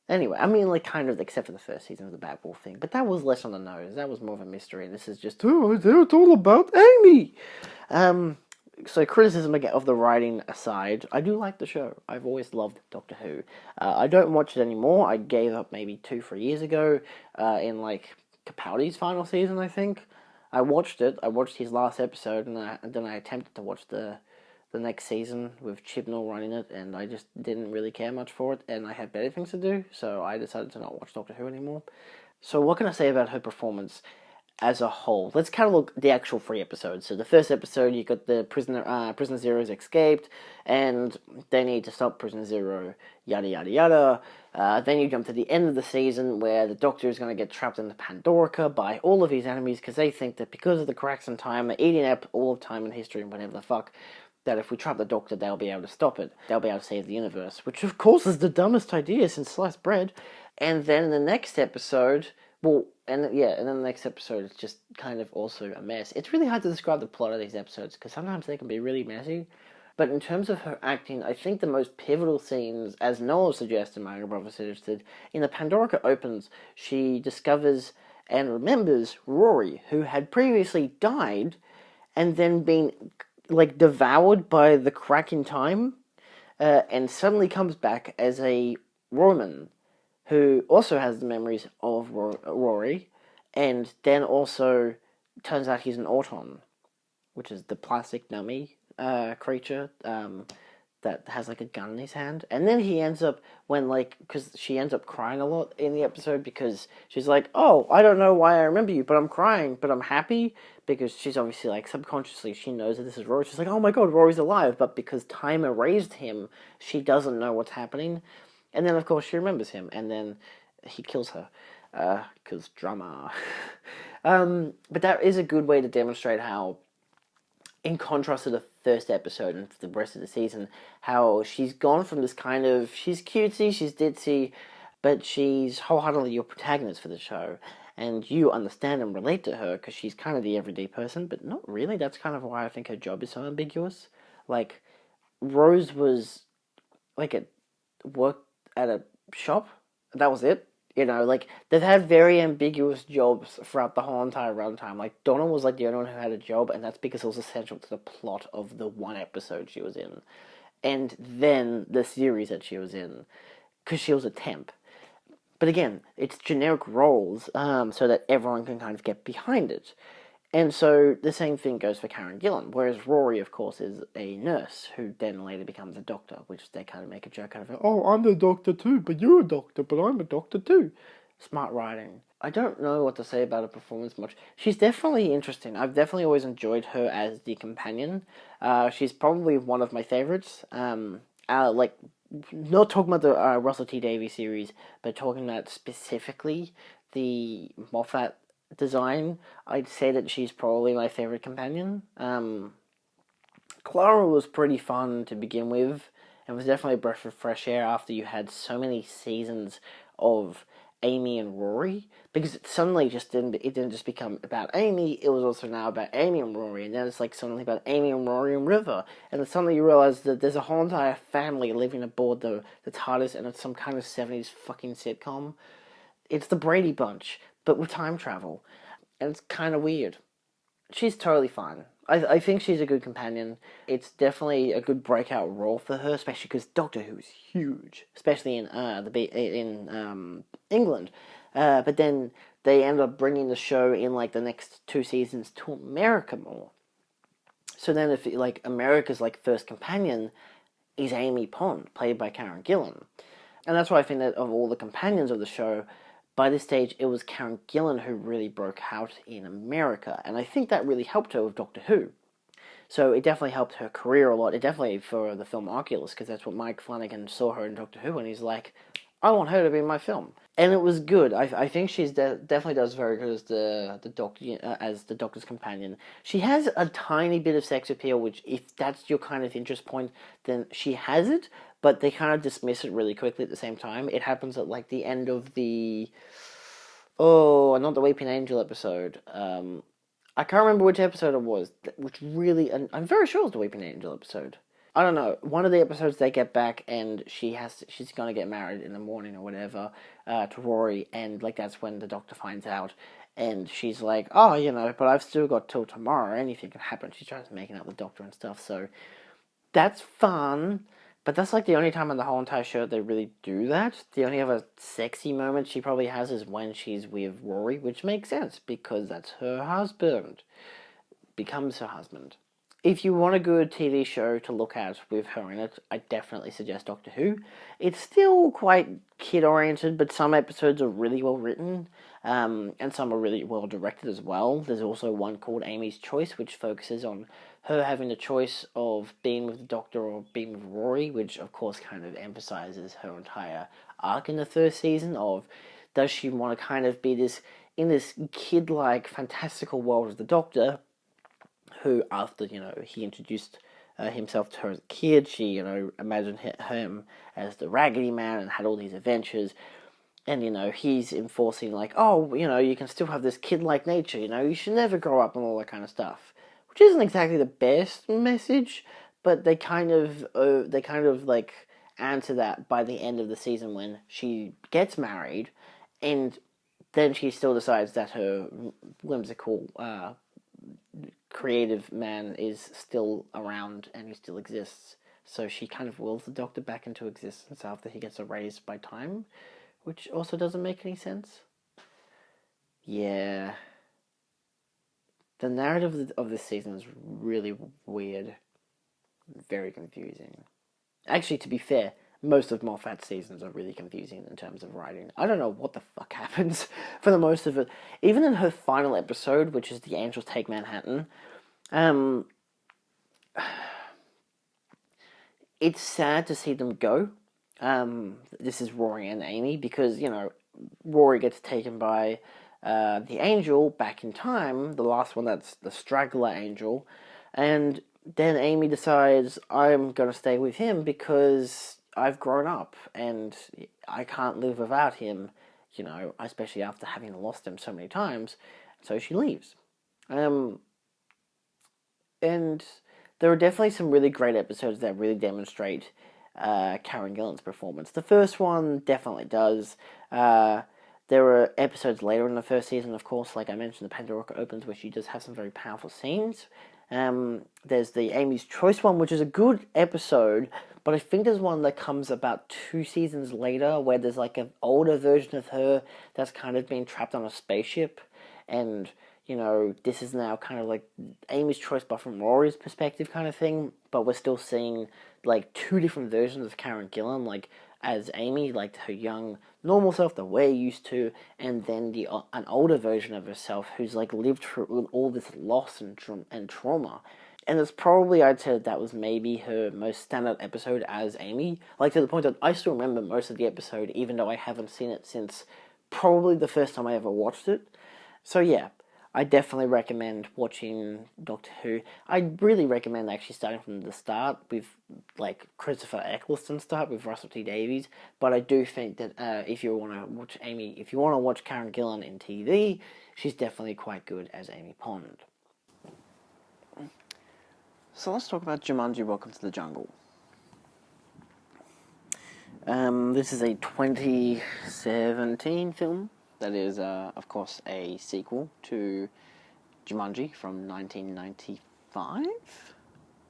Anyway, I mean, like, kind of, except for the first season of the Bad Wolf thing, but that was less on the nose. That was more of a mystery. This is just, it's all about Amy! So criticism of the writing aside, I do like the show. I've always loved Doctor Who. I don't watch it anymore. I gave up maybe 2-3 years ago, in, like, Capaldi's final season, I think. I watched it. I watched his last episode, and then I attempted to watch the next season with Chibnall running it, and I just didn't really care much for it, and I had better things to do, so I decided to not watch Doctor Who anymore. So what can I say about her performance? as a whole. Let's kind of look at the actual 3 episodes. So the first episode, you got the Prisoner Zero's escaped, and they need to stop Prisoner Zero, yada yada yada. Then you jump to the end of the season where the Doctor is going to get trapped in the Pandorica by all of his enemies because they think that because of the cracks in time, they're eating up all of time and history and whatever the fuck, that if we trap the Doctor, they'll be able to stop it. They'll be able to save the universe, which of course is the dumbest idea since sliced bread. And then the next episode, and then the next episode is just kind of also a mess. It's really hard to describe the plot of these episodes because sometimes they can be really messy. But in terms of her acting, I think the most pivotal scenes, as Noel suggested, my brother suggested, in the Pandorica opens, she discovers and remembers Rory, who had previously died and then been devoured by the crack in time, and suddenly comes back as a Ronan, who also has the memories of Rory, and then also turns out he's an Auton, which is the plastic dummy creature that has a gun in his hand. And then he ends up, because she ends up crying a lot in the episode because she's like, oh, I don't know why I remember you, but I'm crying, but I'm happy, because she's obviously, subconsciously, she knows that this is Rory. She's like, oh my god, Rory's alive, but because time erased him, she doesn't know what's happening. And then, of course, she remembers him, and then he kills her, because drama. But that is a good way to demonstrate how, in contrast to the first episode and the rest of the season, how she's gone from this kind of, she's cutesy, she's ditzy, but she's wholeheartedly your protagonist for the show, and you understand and relate to her, because she's kind of the everyday person, but not really. That's kind of why I think her job is so ambiguous. Rose was, worked at a shop, that was it. They've had very ambiguous jobs throughout the whole entire runtime. Donna was, the only one who had a job, and that's because it was essential to the plot of the one episode she was in. And then the series that she was in, because she was a temp. But again, it's generic roles, so that everyone can kind of get behind it. And so the same thing goes for Karen Gillan, whereas Rory, of course, is a nurse who then later becomes a doctor, which they kind of make a joke out of. Oh, I'm the doctor too, but you're a doctor, but I'm a doctor too. Smart writing. I don't know what to say about her performance much. She's definitely interesting. I've definitely always enjoyed her as the companion. She's probably one of my favorites. Not talking about the Russell T Davies series, but talking about specifically the Moffat design, I'd say that she's probably my favorite companion. Clara was pretty fun to begin with, and was definitely a breath of fresh air after you had so many seasons of Amy and Rory, because it suddenly didn't just become about Amy, it was also now about Amy and Rory, and then it's suddenly about Amy and Rory and River, and then suddenly you realize that there's a whole entire family living aboard the TARDIS, and it's some kind of 70s fucking sitcom. It's the Brady Bunch, but with time travel. And it's kind of weird. She's totally fine. I think she's a good companion. It's definitely a good breakout role for her, especially because Doctor Who is huge, especially in England. But then they end up bringing the show in the next 2 seasons to America more. So then if America's first companion is Amy Pond, played by Karen Gillan. And that's why I think that of all the companions of the show, by this stage, it was Karen Gillan who really broke out in America, and I think that really helped her with Doctor Who. So it definitely helped her career a lot. It definitely for the film Oculus, because that's what Mike Flanagan saw her in Doctor Who, and he's like, I want her to be in my film. And it was good. I think she's definitely does very good as the Doctor, as the Doctor's companion. She has a tiny bit of sex appeal, which if that's your kind of interest point, then she has it. But they kind of dismiss it really quickly at the same time. It happens at the end of the not the Weeping Angel episode. I can't remember which episode it was. Which really, and I'm very sure it was the Weeping Angel episode. I don't know. One of the episodes they get back and she's gonna get married in the morning or whatever to Rory, and that's when the Doctor finds out, and she's like, oh, but I've still got till tomorrow. Anything can happen. She tries making out with the Doctor and stuff. So that's fun. But that's the only time in the whole entire show they really do that. The only other sexy moment she probably has is when she's with Rory, which makes sense because that's her husband. Becomes her husband. if you want a good TV show to look at with her in it, I definitely suggest Doctor Who. It's still quite kid-oriented, but some episodes are really well written, and some are really well directed as well. There's also one called Amy's Choice, which focuses on her having the choice of being with the Doctor or being with Rory, which of course kind of emphasizes her entire arc in the third season of, does she want to kind of be this, in this kid-like fantastical world of the Doctor, who, after, he introduced himself to her as a kid, she, imagined him as the Raggedy Man and had all these adventures, and, he's enforcing, like, oh, you can still have this kid-like nature, you should never grow up and all that kind of stuff, which isn't exactly the best message, but they kind of, like, answer that by the end of the season when she gets married, and then she still decides that her whimsical, creative man is still around and he still exists. So she kind of wills the Doctor back into existence after he gets erased by time, which also doesn't make any sense. Yeah. The narrative of this season is really weird. Very confusing. Actually, to be fair, most of Moffat's seasons are really confusing in terms of writing. I don't know what the fuck happens for the most of it. Even in her final episode, which is The Angels Take Manhattan, it's sad to see them go. This is Rory and Amy, because, Rory gets taken by the Angel back in time, the last one that's the straggler Angel, and then Amy decides, I'm going to stay with him because I've grown up and I can't live without him, especially after having lost him so many times, so she leaves. And there are definitely some really great episodes that really demonstrate Karen Gillan's performance. The first one definitely does. There were episodes later in the first season, of course, like I mentioned, the Pandora opens, where she does have some very powerful scenes. There's the Amy's Choice one, which is a good episode, but I think there's one that comes about 2 seasons later, where there's like an older version of her that's kind of been trapped on a spaceship, and, this is now kind of like Amy's Choice, but from Rory's perspective kind of thing, but we're still seeing, like, 2 different versions of Karen Gillan, like, as Amy, like her young, normal self that we're used to, and then an older version of herself who's, like, lived through all this loss and trauma. And it's probably, I'd say, that was maybe her most standout episode as Amy, like, to the point that I still remember most of the episode, even though I haven't seen it since probably the first time I ever watched it. So yeah, I definitely recommend watching Doctor Who. I really recommend actually starting from the start with, like, Christopher Eccleston start with Russell T Davies. But I do think that if you want to watch Karen Gillan in TV, she's definitely quite good as Amy Pond. So let's talk about Jumanji: Welcome to the Jungle. This is a 2017 film. That is, of course, a sequel to Jumanji from 1995?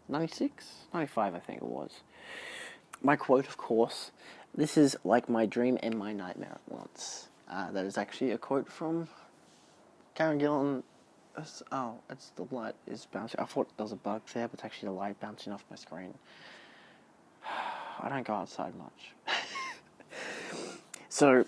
96? 95, I think it was. My quote, of course, this is like my dream and my nightmare at once. That is actually a quote from Karen Gillan. Oh, it's the light is bouncing. I thought there was a bug there, but it's actually the light bouncing off my screen. I don't go outside much. So,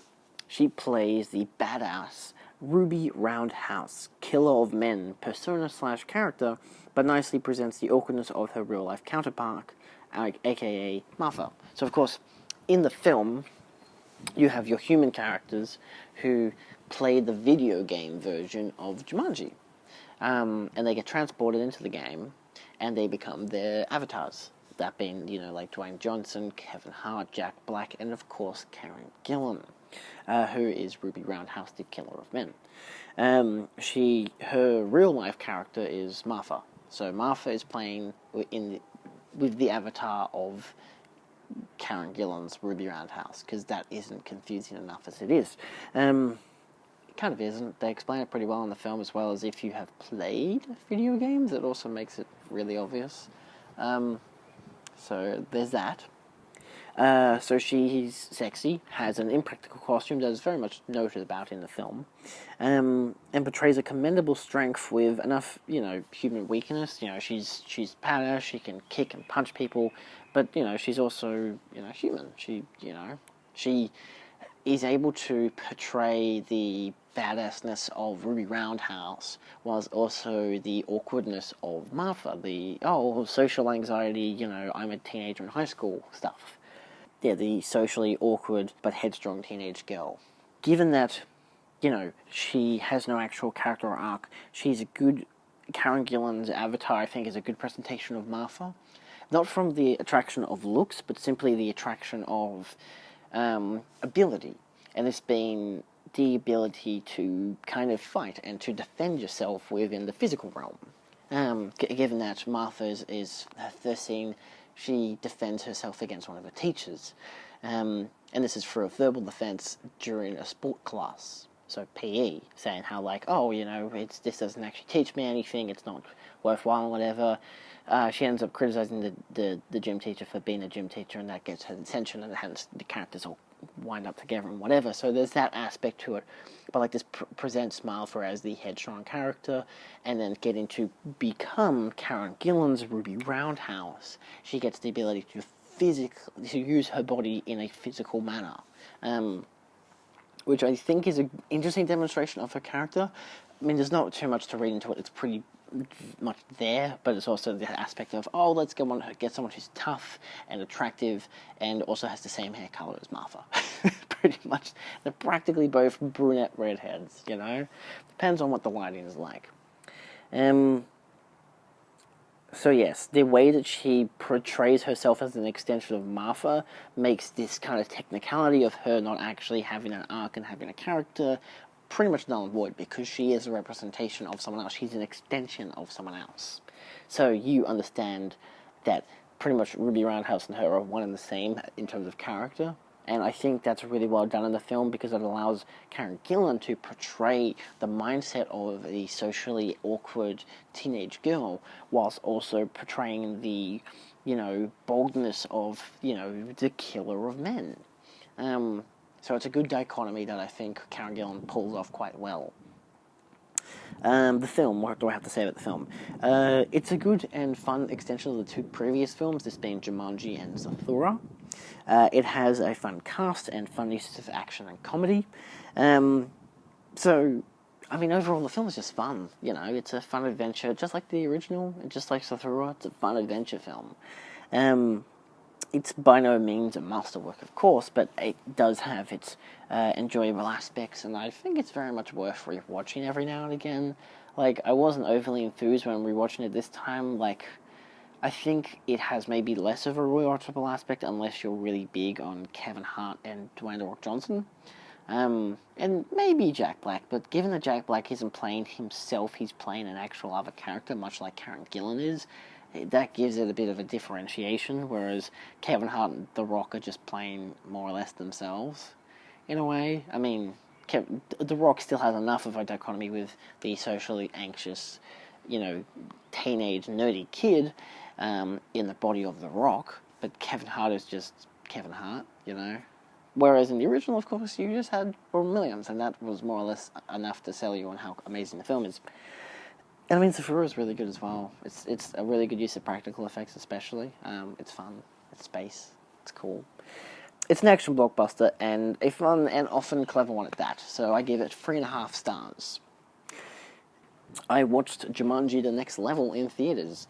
she plays the badass Ruby Roundhouse, killer of men, persona/character, but nicely presents the awkwardness of her real-life counterpart, aka Martha. So, of course, in the film, you have your human characters who play the video game version of Jumanji. And they get transported into the game, and they become their avatars. That being, like Dwayne Johnson, Kevin Hart, Jack Black, and of course Karen Gillan, who is Ruby Roundhouse, the killer of men. Her real life character is Martha. So Martha is playing with the avatar of Karen Gillan's Ruby Roundhouse, because that isn't confusing enough as it is. It kind of isn't. They explain it pretty well in the film, as well as if you have played video games, it also makes it really obvious. So there's that. So she's sexy, has an impractical costume that is very much noted about in the film, and portrays a commendable strength with enough, human weakness. She's badass, she can kick and punch people, but, she's also, human. She is able to portray the badassness of Ruby Roundhouse, whilst also the awkwardness of Martha, the, social anxiety, I'm a teenager in high school stuff. Yeah, the socially awkward but headstrong teenage girl. Given that, she has no actual character or arc, she's a good, Karen Gillan's avatar, I think, is a good presentation of Martha. Not from the attraction of looks, but simply the attraction of ability, and this being the ability to kind of fight and to defend yourself within the physical realm. Given that Martha is her first scene, she defends herself against one of her teachers, and this is for a verbal defense during a sport class, so PE, saying how this doesn't actually teach me anything, it's not worthwhile, whatever. She ends up criticizing the gym teacher for being a gym teacher, and that gets her attention, and hence the characters all wind up together and whatever. So there's that aspect to it. But this presents Martha as the headstrong character, and then getting to become Karen Gillan's Ruby Roundhouse, she gets the ability to use her body in a physical manner, which I think is an interesting demonstration of her character. I mean, there's not too much to read into it. It's pretty much there, but it's also the aspect of, let's get someone who's tough and attractive and also has the same hair color as Martha. Pretty much. They're practically both brunette redheads, Depends on what the lighting is like. So yes, the way that she portrays herself as an extension of Martha makes this kind of technicality of her not actually having an arc and having a character pretty much null and void, because she is a representation of someone else. She's an extension of someone else. So you understand that pretty much Ruby Roundhouse and her are one and the same in terms of character, and I think that's really well done in the film, because it allows Karen Gillan to portray the mindset of the socially awkward teenage girl, whilst also portraying the, boldness of, the killer of men. So it's a good dichotomy that I think Karen Gillan pulls off quite well. The film, what do I have to say about the film? It's a good and fun extension of the two previous films, this being Jumanji and Zathura. It has a fun cast and fun uses of action and comedy. So, I mean, overall the film is just fun, it's a fun adventure, just like the original, and just like Zathura, it's a fun adventure film. It's by no means a masterwork, of course, but it does have its enjoyable aspects, and I think it's very much worth rewatching every now and again. I wasn't overly enthused when rewatching it this time. I think it has maybe less of a rewatchable aspect unless you're really big on Kevin Hart and Dwayne "The Rock" Johnson. And maybe Jack Black, but given that Jack Black isn't playing himself, he's playing an actual other character, much like Karen Gillan is, that gives it a bit of a differentiation, whereas Kevin Hart and The Rock are just playing more or less themselves, in a way. I mean, The Rock still has enough of a dichotomy with the socially anxious, teenage, nerdy kid in the body of The Rock, but Kevin Hart is just Kevin Hart, Whereas in the original, of course, you just had Robin Williams, and that was more or less enough to sell you on how amazing the film is. And I mean, Zathura is really good as well. It's a really good use of practical effects, especially. It's fun. It's space. It's cool. It's an action blockbuster, and a fun and often clever one at that. So I give it 3.5 stars. I watched Jumanji: The Next Level in theaters.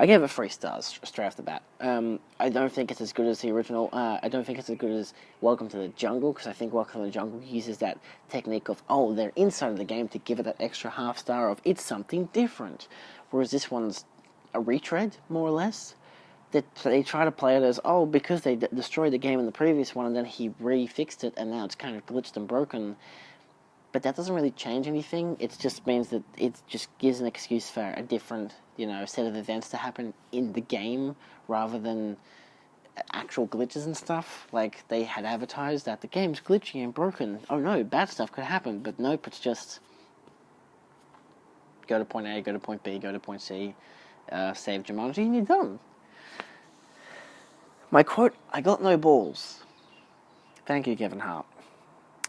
I gave it 3 stars straight off the bat. I don't think it's as good as the original. I don't think it's as good as Welcome to the Jungle, because I think Welcome to the Jungle uses that technique of, they're inside of the game, to give it that extra half star of, it's something different. Whereas this one's a retread, more or less. They try to play it as, because they destroyed the game in the previous one, and then he re-fixed it, and now it's kind of glitched and broken. But that doesn't really change anything. It just means that it just gives an excuse for a different, set of events to happen in the game, rather than actual glitches and stuff. They had advertised that the game's glitchy and broken. Oh no, bad stuff could happen. But nope, it's just go to point A, go to point B, go to point C, save Jumanji, and you're done. My quote, I got no balls. Thank you, Kevin Hart.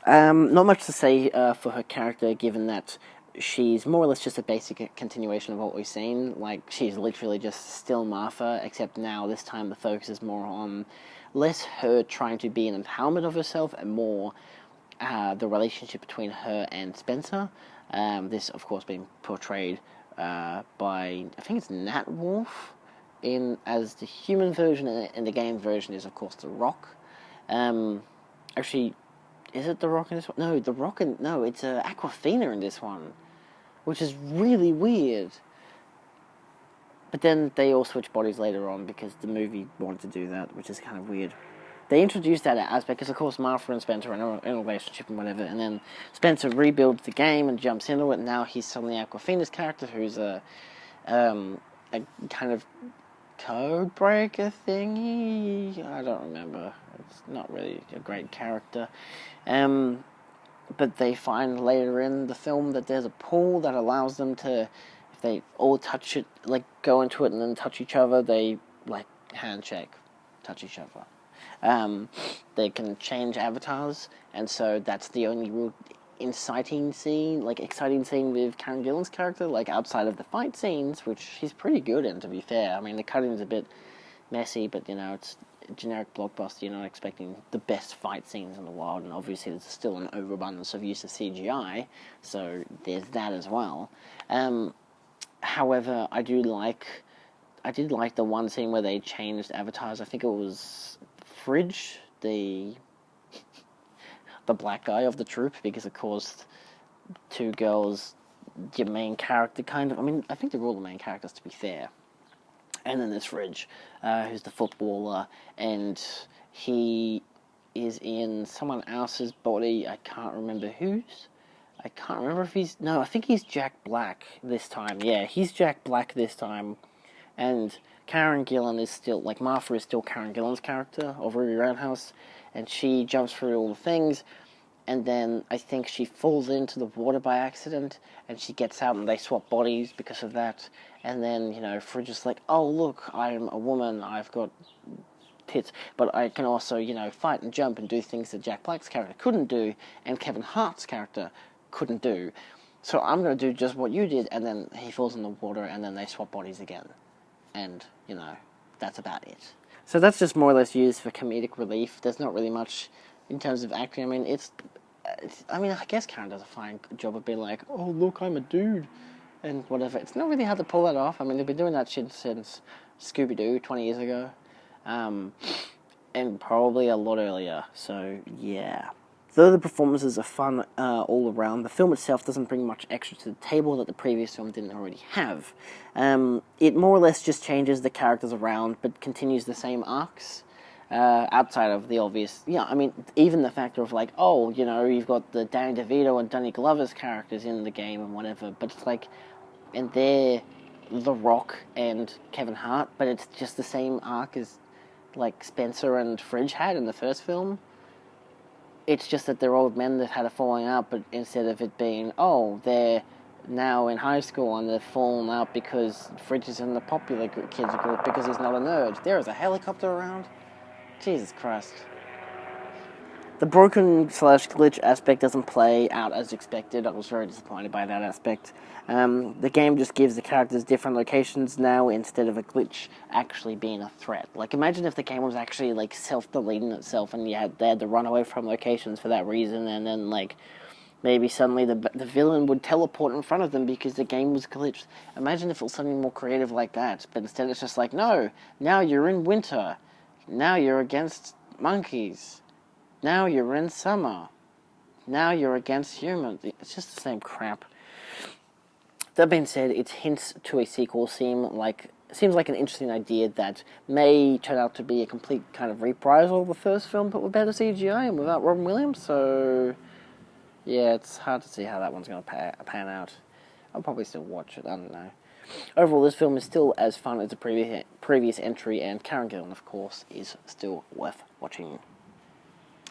Not much to say for her character, given that she's more or less just a basic continuation of what we've seen. Like, she's literally just still Martha, except now, this time, the focus is more on less her trying to be an empowerment of herself, and more the relationship between her and Spencer. This, of course, being portrayed by, I think it's Nat Wolff, as the human version, and the game version is, of course, The Rock. Actually, is it The Rock in this one? No, it's Aquafina in this one, which is really weird. But then they all switch bodies later on because the movie wanted to do that, which is kind of weird. They introduced that aspect because, of course, Martha and Spencer are in a relationship and whatever, and then Spencer rebuilds the game and jumps into it, and now he's suddenly Aquafina's character, who's a kind of code breaker thingy. I don't remember. It's not really a great character. But they find later in the film that there's a pool that allows them to, if they all touch it, like go into it and then touch each other, they like handshake, touch each other. They can change avatars, and so that's the only real exciting scene with Karen Gillan's character, like outside of the fight scenes, which she's pretty good in, to be fair. I mean, the cutting's a bit messy, but it's a generic blockbuster. You're not expecting the best fight scenes in the world, and obviously there's still an overabundance of use of CGI, so there's that as well. However, I did like the one scene where they changed avatars. I think it was Fridge, the black guy of the troupe, because of course two girls, your main character kind of, I mean, I think they're all the main characters, to be fair. And then there's Fridge, who's the footballer, and he is in someone else's body. I can't remember whose. I can't remember if he's, no, I think he's Jack Black this time. Yeah, he's Jack Black this time. And Karen Gillan is still, like, Martha is still Karen Gillan's character of Ruby Roundhouse, and she jumps through all the things, and then I think she falls into the water by accident, and she gets out and they swap bodies because of that, and then, Fridge is like, oh, look, I'm a woman, I've got tits, but I can also, fight and jump and do things that Jack Black's character couldn't do, and Kevin Hart's character couldn't do, so I'm going to do just what you did, and then he falls in the water, and then they swap bodies again. And, that's about it. So that's just more or less used for comedic relief. There's not really much in terms of acting. I mean, I guess Karen does a fine job of being like, oh, look, I'm a dude, and whatever. It's not really hard to pull that off. I mean, they've been doing that shit since Scooby-Doo 20 years ago. And probably a lot earlier. So, yeah. Though the performances are fun all around, the film itself doesn't bring much extra to the table that the previous film didn't already have. It more or less just changes the characters around, but continues the same arcs, outside of the obvious... Yeah, I mean, even the factor of, like, oh, you've got the Danny DeVito and Donnie Glover's characters in the game and whatever, but it's like... And they're The Rock and Kevin Hart, but it's just the same arc as, like, Spencer and Fridge had in the first film. It's just that they're old men that had a falling out, but instead of it being, oh, they're now in high school and they've fallen out because Fridge is in the popular kids group because he's not a nerd. There is a helicopter around? Jesus Christ. The broken/glitch aspect doesn't play out as expected. I was very disappointed by that aspect. The game just gives the characters different locations now instead of a glitch actually being a threat. Like, imagine if the game was actually, like, self-deleting itself and they had to run away from locations for that reason, and then, like, maybe suddenly the villain would teleport in front of them because the game was glitched. Imagine if it was something more creative like that, but instead it's just like, no, now you're in winter. Now you're against monkeys. Now you're in summer. Now you're against humans. It's just the same crap. That being said, its hints to a sequel seems like an interesting idea that may turn out to be a complete kind of reprisal of the first film, but with better CGI and without Robin Williams, so... Yeah, it's hard to see how that one's going to pan out. I'll probably still watch it, I don't know. Overall, this film is still as fun as the previous entry, and Karen Gillan, of course, is still worth watching.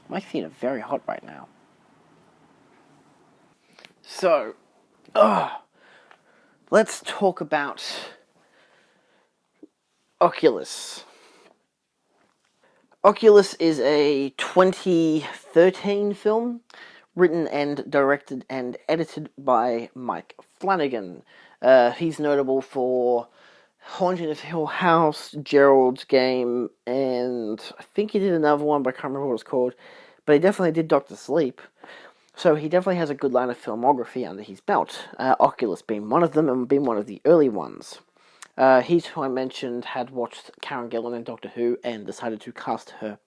My feet are very hot right now. So, let's talk about Oculus. Oculus is a 2013 film written and directed and edited by Mike Flanagan. He's notable for Haunting of Hill House, Gerald's Game, and I think he did another one, but I can't remember what it was called. But he definitely did Doctor Sleep. So he definitely has a good line of filmography under his belt, Oculus being one of them and being one of the early ones. He's who I mentioned had watched Karen Gillan in Doctor Who and decided to cast her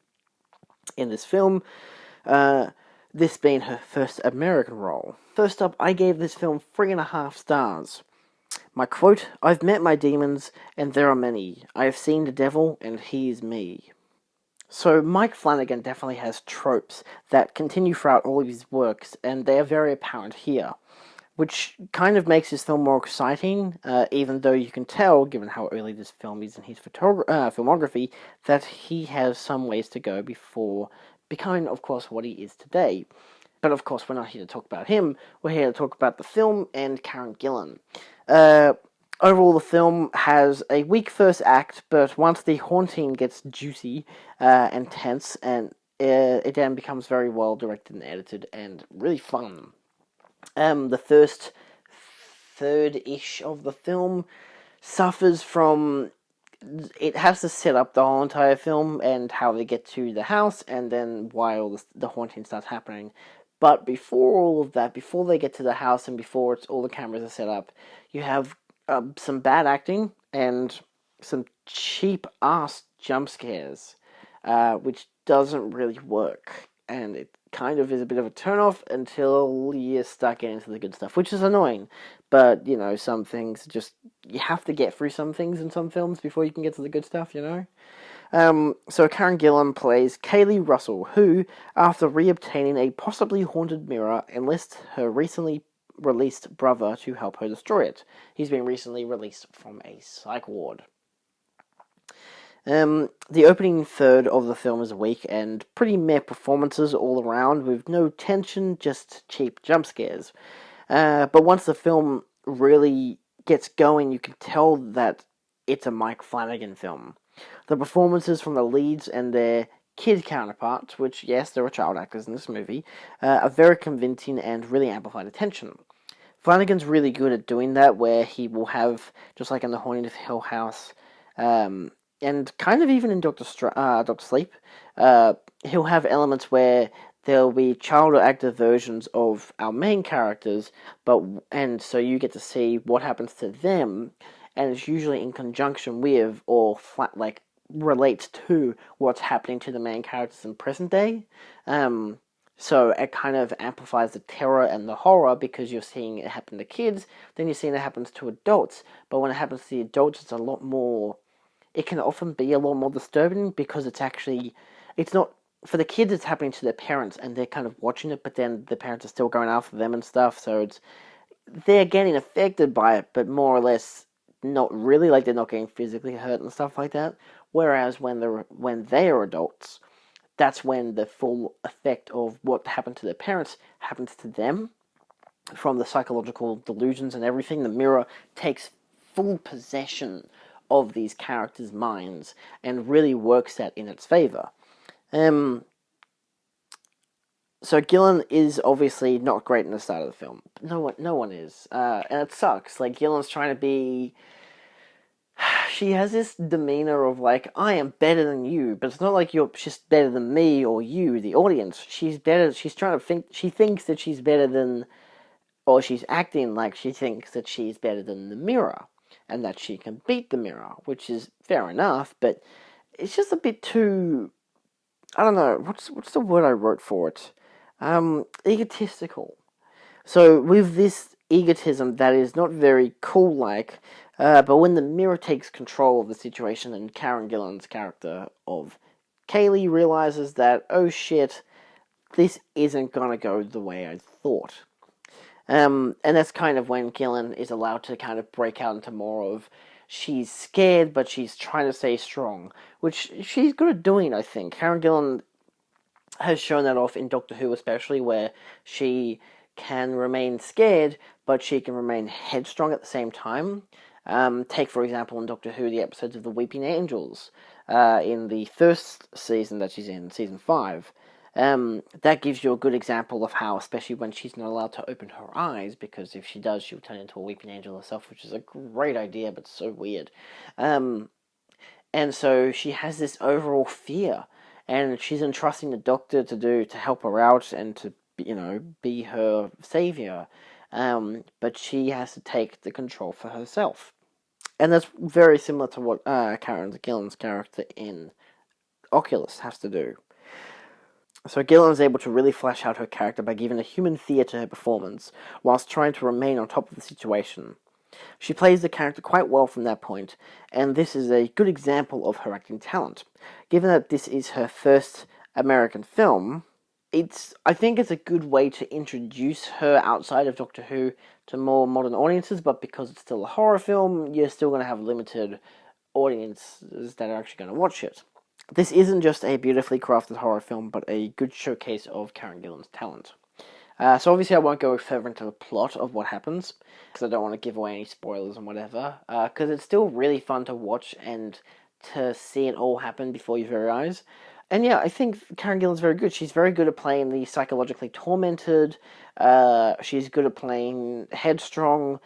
in this film, this being her first American role. First up, I gave this film 3.5 stars. My quote, "I've met my demons, and there are many. I have seen the devil, and he is me." So Mike Flanagan definitely has tropes that continue throughout all of his works, and they are very apparent here, which kind of makes his film more exciting, even though you can tell, given how early this film is in his filmography, that he has some ways to go before becoming, of course, what he is today. But of course, we're not here to talk about him, we're here to talk about the film and Karen Gillan. Overall, the film has a weak first act, but once the haunting gets juicy and tense, and it then becomes very well directed and edited and really fun. The first third-ish of the film suffers from... It has to set up the whole entire film and how they get to the house, and then why all the haunting starts happening. But before all of that, before they get to the house and before all the cameras are set up, you have some bad acting and some cheap-ass jump scares, which doesn't really work. And it kind of is a bit of a turn-off until you start getting into the good stuff, which is annoying. But, you know, some things just... You have to get through some things in some films before you can get to the good stuff, you know? So Karen Gillan plays Kaylee Russell, who, after reobtaining a possibly haunted mirror, enlists her recently released brother to help her destroy it. He's been recently released from a psych ward. The opening third of the film is weak and pretty meh performances all around, with no tension, just cheap jump scares. But once the film really gets going, you can tell that it's a Mike Flanagan film. The performances from the leads and their kid counterparts, which, yes, there are child actors in this movie, are very convincing and really amplify the tension. Flanagan's really good at doing that, where he will have, just like in The Haunting of Hill House, and kind of even in Doctor Sleep, he'll have elements where there'll be child actor versions of our main characters, and so you get to see what happens to them, and it's usually in conjunction with or relates to what's happening to the main characters in present day. So it kind of amplifies the terror and the horror because you're seeing it happen to kids, then you're seeing it happens to adults. But when it happens to the adults, it's a lot more... It can often be a lot more disturbing because it's not... For the kids, it's happening to their parents and they're kind of watching it, but then the parents are still going after them and stuff, so they're getting affected by it, but more or less not really, like they're not getting physically hurt and stuff like that. Whereas when they are adults, that's when the full effect of what happened to their parents happens to them. From the psychological delusions and everything, the mirror takes full possession of these characters' minds and really works that in its favor. So Gillan is obviously not great in the start of the film. No one is. And it sucks. Like, Gillan's trying to be... She has this demeanor of, like, I am better than you, but it's not like she's better than me or you, the audience. She's trying to think... She thinks that she's better than... Or she's acting like she thinks that she's better than the mirror, and that she can beat the mirror, which is fair enough, but it's just a bit too... I don't know, what's the word I wrote for it? Egotistical. So with this egotism that is not very cool-like, but when the mirror takes control of the situation and Karen Gillan's character of Kaylee realizes that, oh shit, this isn't gonna go the way I thought. And that's kind of when Gillan is allowed to kind of break out into more of... She's scared, but she's trying to stay strong, which she's good at doing, I think. Karen Gillan has shown that off in Doctor Who especially, where she can remain scared, but she can remain headstrong at the same time. Take, for example, in Doctor Who, the episodes of the Weeping Angels, in the first season that she's in, season 5. That gives you a good example of how, especially when she's not allowed to open her eyes, because if she does, she'll turn into a weeping angel herself, which is a great idea, but so weird. And so she has this overall fear, and she's entrusting the Doctor to help her out and to, be her savior. But she has to take the control for herself. And that's very similar to what Karen Gillan's character in Oculus has to do. So Gillan is able to really flesh out her character by giving a human fear to her performance, whilst trying to remain on top of the situation. She plays the character quite well from that point, and this is a good example of her acting talent. Given that this is her first American film, I think it's a good way to introduce her outside of Doctor Who to more modern audiences, but because it's still a horror film, you're still going to have limited audiences that are actually going to watch it. This isn't just a beautifully crafted horror film, but a good showcase of Karen Gillan's talent. So obviously I won't go further into the plot of what happens, because I don't want to give away any spoilers and whatever, because it's still really fun to watch and to see it all happen before your very eyes. And yeah, I think Karen Gillan's very good. She's very good at playing the psychologically tormented, she's good at playing headstrong,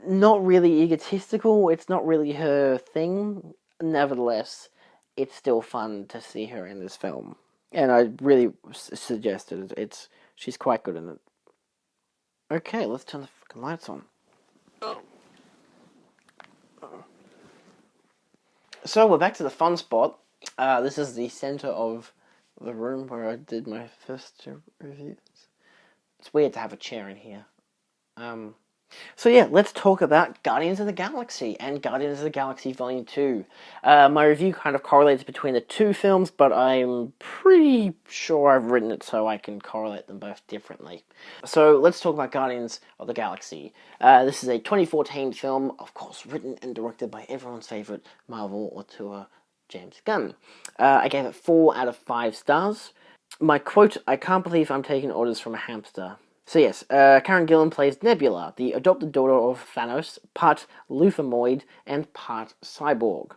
not really egotistical, it's not really her thing. Nevertheless, it's still fun to see her in this film. And I really suggest it. She's quite good in it. Okay, let's turn the fucking lights on. So we're back to the fun spot. This is the center of the room where I did my first reviews. It's weird to have a chair in here. So yeah, let's talk about Guardians of the Galaxy and Guardians of the Galaxy Volume 2. My review kind of correlates between the two films, but I'm pretty sure I've written it so I can correlate them both differently. So let's talk about Guardians of the Galaxy. This is a 2014 film, of course, written and directed by everyone's favourite Marvel auteur, James Gunn. I gave it 4 out of 5 stars. My quote, "I can't believe I'm taking orders from a hamster." So yes, Karen Gillan plays Nebula, the adopted daughter of Thanos, part Luthormoid and part cyborg.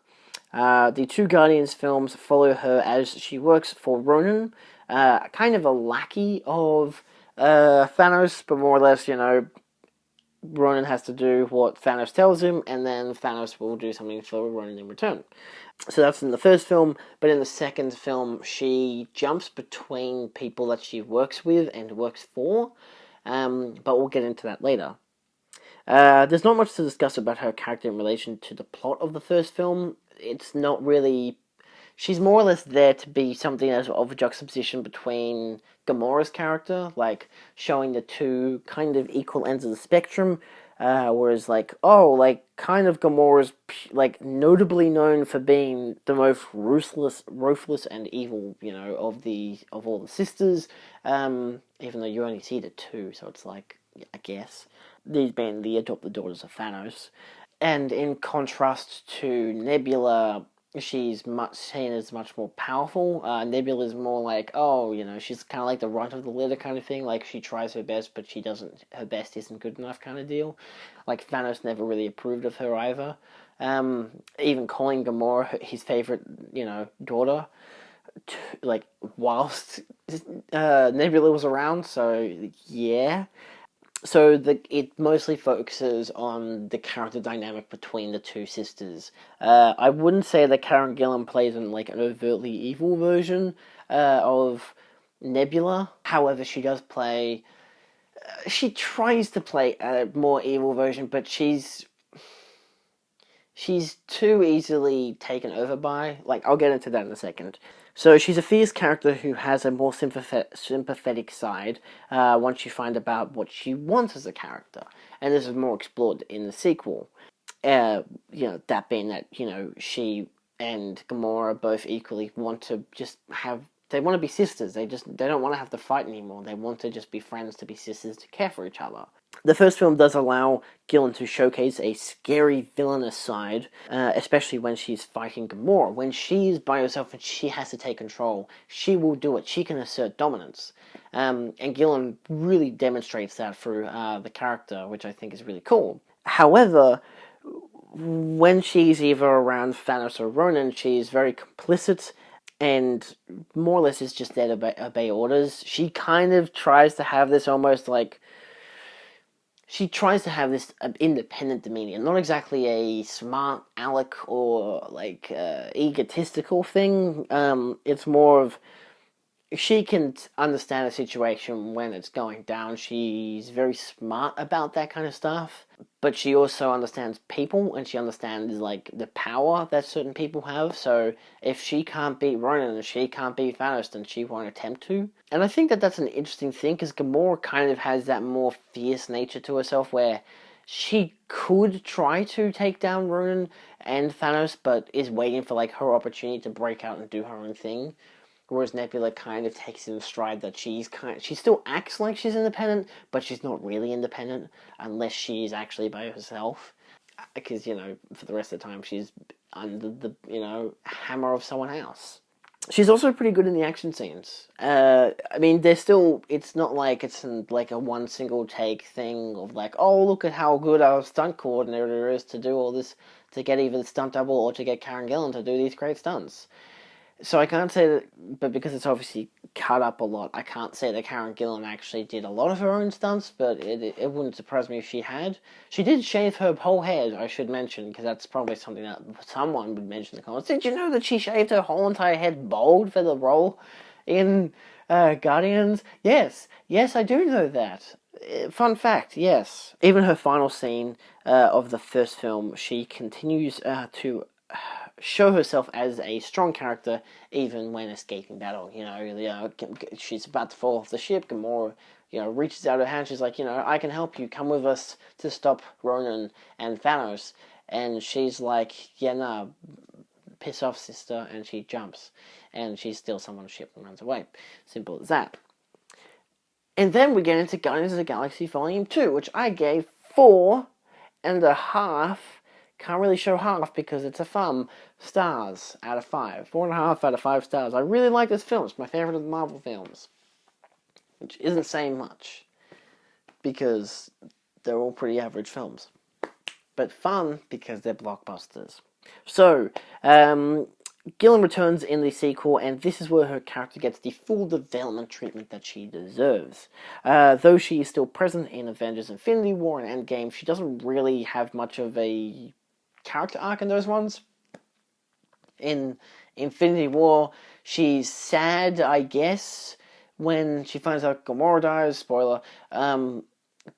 The two Guardians films follow her as she works for Ronan, kind of a lackey of Thanos, but more or less, Ronan has to do what Thanos tells him, and then Thanos will do something for Ronan in return. So that's in the first film, but in the second film, she jumps between people that she works with and works for, but we'll get into that later. There's not much to discuss about her character in relation to the plot of the first film. It's not really... She's more or less there to be something as of a juxtaposition between Gamora's character, like showing the two kind of equal ends of the spectrum, whereas kind of Gamora's notably known for being the most ruthless and evil, of all the sisters, even though you only see the two, so it's I guess, these being the adopted daughters of Thanos. And in contrast to Nebula, she's seen as much more powerful. Nebula is more she's kind of like the runt of the litter kind of thing. Like, she tries her best, but her best isn't good enough kind of deal. Like, Thanos never really approved of her either. Even calling Gamora his favorite, daughter, whilst Nebula was around, so yeah. So it mostly focuses on the character dynamic between the two sisters. I wouldn't say that Karen Gillan plays an overtly evil version of Nebula. However, she does play... she tries to play a more evil version, but she's too easily taken over by... I'll get into that in a second. So she's a fierce character who has a more sympathetic side once you find about what she wants as a character. And this is more explored in the sequel. That being that, she and Gamora both equally want to just have... They want to be sisters. They don't want to have to fight anymore. They want to just be friends, to be sisters, to care for each other. The first film does allow Gillan to showcase a scary villainous side, especially when she's fighting Gamora. When she's by herself and she has to take control, she will do it. She can assert dominance. And Gillan really demonstrates that through the character, which I think is really cool. However, when she's either around Thanos or Ronan, she's very complicit and more or less is just there to obey orders. She kind of tries to have this almost like she tries to have this independent demeanor, not exactly a smart aleck or like egotistical thing. It's more of she can understand a situation when it's going down. She's very smart about that kind of stuff, but she also understands people, and she understands like the power that certain people have. So if she can't beat Ronan and she can't beat Thanos, then she won't attempt to. And I think that that's an interesting thing because Gamora kind of has that more fierce nature to herself, where she could try to take down Ronan and Thanos, but is waiting for like her opportunity to break out and do her own thing. Whereas Nebula kind of takes in stride that she still acts like she's independent, but she's not really independent unless she's actually by herself. Because, for the rest of the time, she's under the, hammer of someone else. She's also pretty good in the action scenes. It's not like it's like a one single take thing of like, oh, look at how good our stunt coordinator is to do all this, to get either the stunt double or to get Karen Gillan to do these great stunts. So I can't say that, but because it's obviously cut up a lot, I can't say that Karen Gillan actually did a lot of her own stunts, but it wouldn't surprise me if she had. She did shave her whole head, I should mention, because that's probably something that someone would mention in the comments. Did you know that she shaved her whole entire head bald for the role in Guardians? Yes, I do know that. Fun fact, yes. Even her final scene of the first film, she continues to show herself as a strong character even when escaping battle. She's about to fall off the ship. Gamora, reaches out her hand. She's like, I can help you. Come with us to stop Ronan and Thanos. And she's like, yeah, nah, piss off, sister. And she jumps. And she steals someone's ship and runs away. Simple as that. And then we get into Guardians of the Galaxy Volume 2, which I gave 4.5. Can't really show half because it's a stars out of 5. 4.5 out of 5 stars. I really like this film. It's my favorite of the Marvel films. Which isn't saying much. Because they're all pretty average films. But fun because they're blockbusters. So, Gillan returns in the sequel, and this is where her character gets the full development treatment that she deserves. Though she is still present in Avengers Infinity War and Endgame, she doesn't really have much of a character arc in those ones. In Infinity War, she's sad, I guess, when she finds out Gamora dies, spoiler,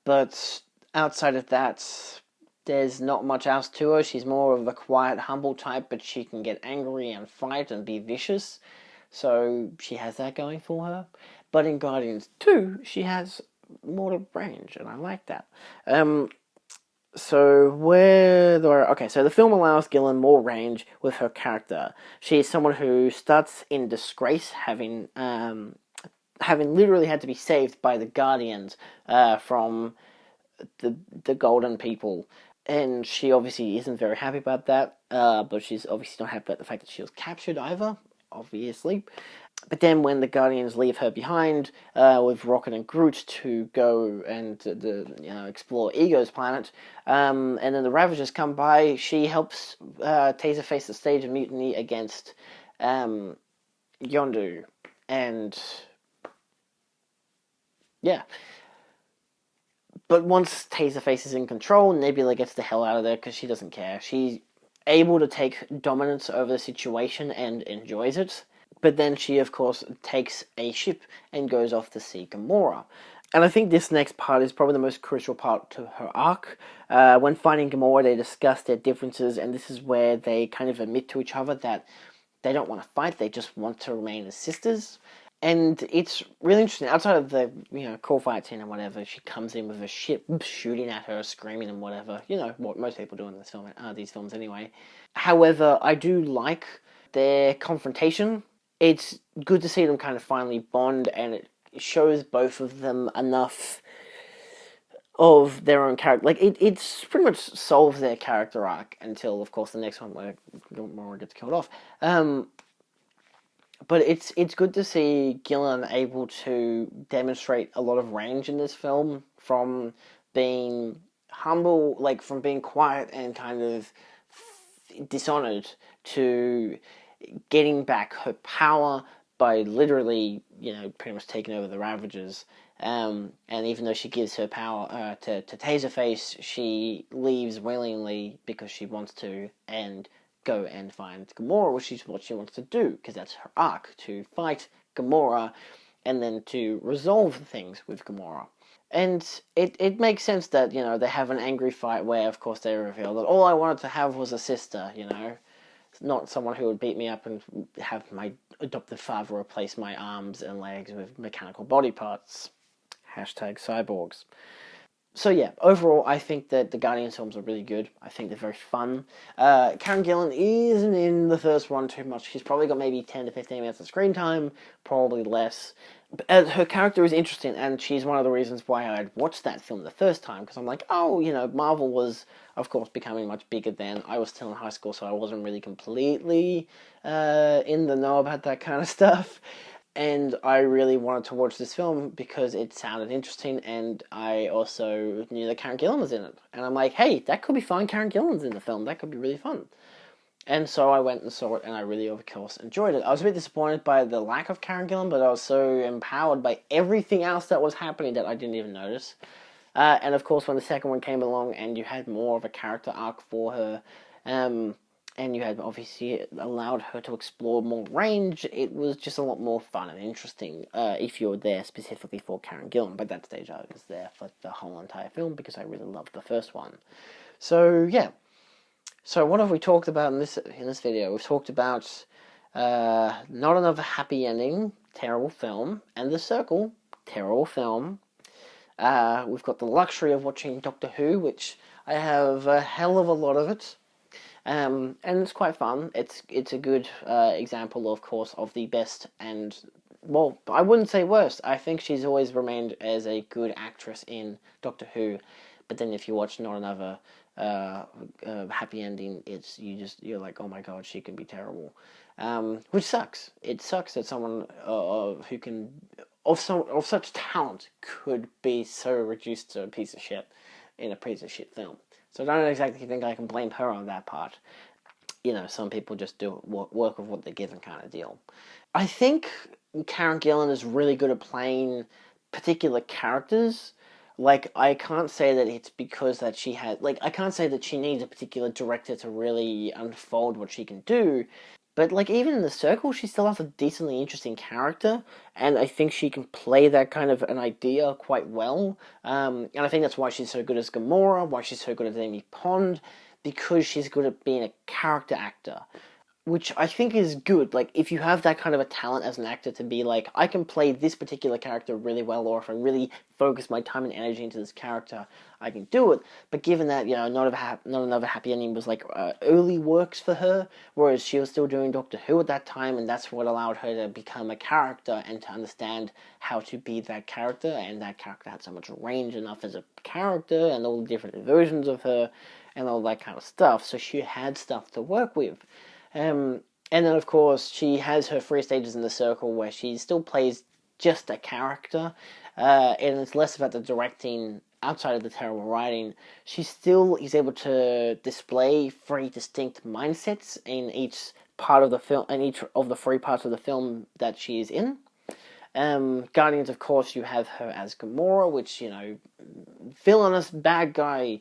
but outside of that, there's not much else to her. She's more of a quiet, humble type, but she can get angry and fight and be vicious, so she has that going for her. But in Guardians 2, she has more range, and I like that. So the film allows Gillan more range with her character. She is someone who starts in disgrace, having literally had to be saved by the Guardians from the Golden People, and she obviously isn't very happy about that. But she's obviously not happy about the fact that she was captured either, obviously. But then when the Guardians leave her behind with Rocket and Groot to go and explore Ego's planet, and then the Ravagers come by, she helps Taserface to stage a mutiny against Yondu. And yeah. But once Taserface is in control, Nebula gets the hell out of there because she doesn't care. She's able to take dominance over the situation and enjoys it. But then she, of course, takes a ship and goes off to see Gamora. And I think this next part is probably the most crucial part to her arc. When finding Gamora, they discuss their differences, and this is where they kind of admit to each other that they don't want to fight, they just want to remain as sisters. And it's really interesting. Outside of the, cool fight scene and whatever, she comes in with a ship shooting at her, screaming and whatever. What most people do in this film, these films anyway. However, I do like their confrontation. It's good to see them kind of finally bond, and it shows both of them enough of their own character. Like, it's pretty much solves their character arc until, of course, the next one where Gamora gets killed off. But it's good to see Gillan able to demonstrate a lot of range in this film, from being humble, like from being quiet and kind of dishonored to getting back her power by literally, pretty much taking over the Ravagers. And even though she gives her power to Taserface, she leaves willingly because she wants to and go and find Gamora, which is what she wants to do, because that's her arc, to fight Gamora and then to resolve things with Gamora. And it makes sense that, they have an angry fight where, of course, they reveal that all I wanted to have was a sister, not someone who would beat me up and have my adoptive father replace my arms and legs with mechanical body parts. #cyborgs. So yeah, overall, I think that the Guardians films are really good. I think they're very fun. Karen Gillan isn't in the first one too much. She's probably got maybe 10 to 15 minutes of screen time, probably less. But, her character is interesting, and she's one of the reasons why I'd watched that film the first time, because I'm like, Marvel was, of course, becoming much bigger then. I was still in high school, so I wasn't really completely in the know about that kind of stuff. And I really wanted to watch this film because it sounded interesting, and I also knew that Karen Gillan was in it. And I'm like, hey, that could be fun. Karen Gillan's in the film. That could be really fun. And so I went and saw it, and I really, of course, enjoyed it. I was a bit disappointed by the lack of Karen Gillan, but I was so empowered by everything else that was happening that I didn't even notice. And of course, when the second one came along, and you had more of a character arc for her, and you had obviously allowed her to explore more range, it was just a lot more fun and interesting if you were there specifically for Karen Gillan. But that stage I was there for the whole entire film because I really loved the first one. So yeah. So what have we talked about in this video? We've talked about Not Another Happy Ending, terrible film, and The Circle, terrible film. We've got the luxury of watching Doctor Who, which I have a hell of a lot of it. And it's quite fun. It's a good example, of course, of the best and, well, I wouldn't say worst. I think she's always remained as a good actress in Doctor Who. But then if you watch Not Another Happy Ending, you're like, oh my god, she can be terrible. Which sucks. It sucks that someone who can of such talent could be so reduced to a piece of shit in a piece of shit film. So I don't exactly think I can blame her on that part. Some people just do work with what they're given kind of deal. I think Karen Gillan is really good at playing particular characters. Like, I can't say that it's because that she had... Like, I can't say that she needs a particular director to really unfold what she can do. But, like, even in The Circle, she still has a decently interesting character, and I think she can play that kind of an idea quite well. And I think that's why she's so good as Gamora, why she's so good as Amy Pond, because she's good at being a character actor. Which I think is good. Like, if you have that kind of a talent as an actor to be like, I can play this particular character really well, or if I really focus my time and energy into this character, I can do it. But given that, Not Another Happy Ending was like early works for her, whereas she was still doing Doctor Who at that time, and that's what allowed her to become a character and to understand how to be that character, and that character had so much range enough as a character, and all the different versions of her, and all that kind of stuff, so she had stuff to work with. And then, of course, she has her 3 stages in The Circle where she still plays just a character, and it's less about the directing outside of the terrible writing. She still is able to display 3 distinct mindsets in each part of the film, in each of the 3 parts of the film that she is in. Guardians, of course, you have her as Gamora, which, villainous bad guy,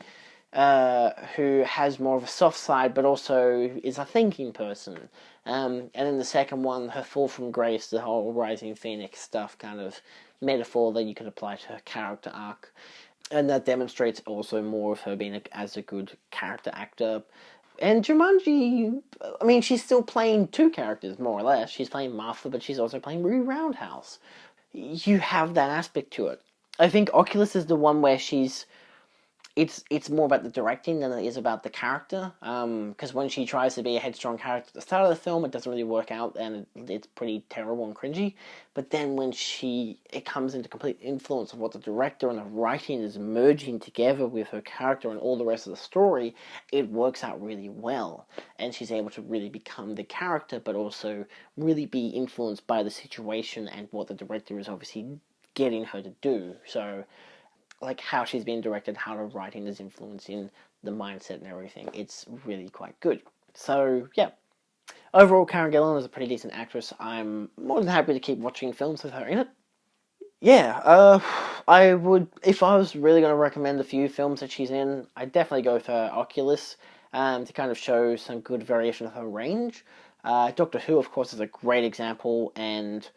who has more of a soft side, but also is a thinking person. And in the second one, her fall from grace, the whole Rising Phoenix stuff, kind of metaphor that you could apply to her character arc. And that demonstrates also more of her being as a good character actor. And Jumanji, I mean, she's still playing 2 characters, more or less. She's playing Martha, but she's also playing Ruby Roundhouse. You have that aspect to it. I think Oculus is the one where it's more about the directing than it is about the character, because when she tries to be a headstrong character at the start of the film, it doesn't really work out, and it's pretty terrible and cringy. But then when it comes into complete influence of what the director and the writing is merging together with her character and all the rest of the story, it works out really well, and she's able to really become the character, but also really be influenced by the situation and what the director is obviously getting her to do. So like how she's been directed, how the writing is influencing the mindset and everything. It's really quite good. So yeah, overall, Karen Gillan is a pretty decent actress. I'm more than happy to keep watching films with her in it. Yeah, I would, if I was really going to recommend a few films that she's in, I'd definitely go for Oculus, to kind of show some good variation of her range. Doctor Who, of course, is a great example, and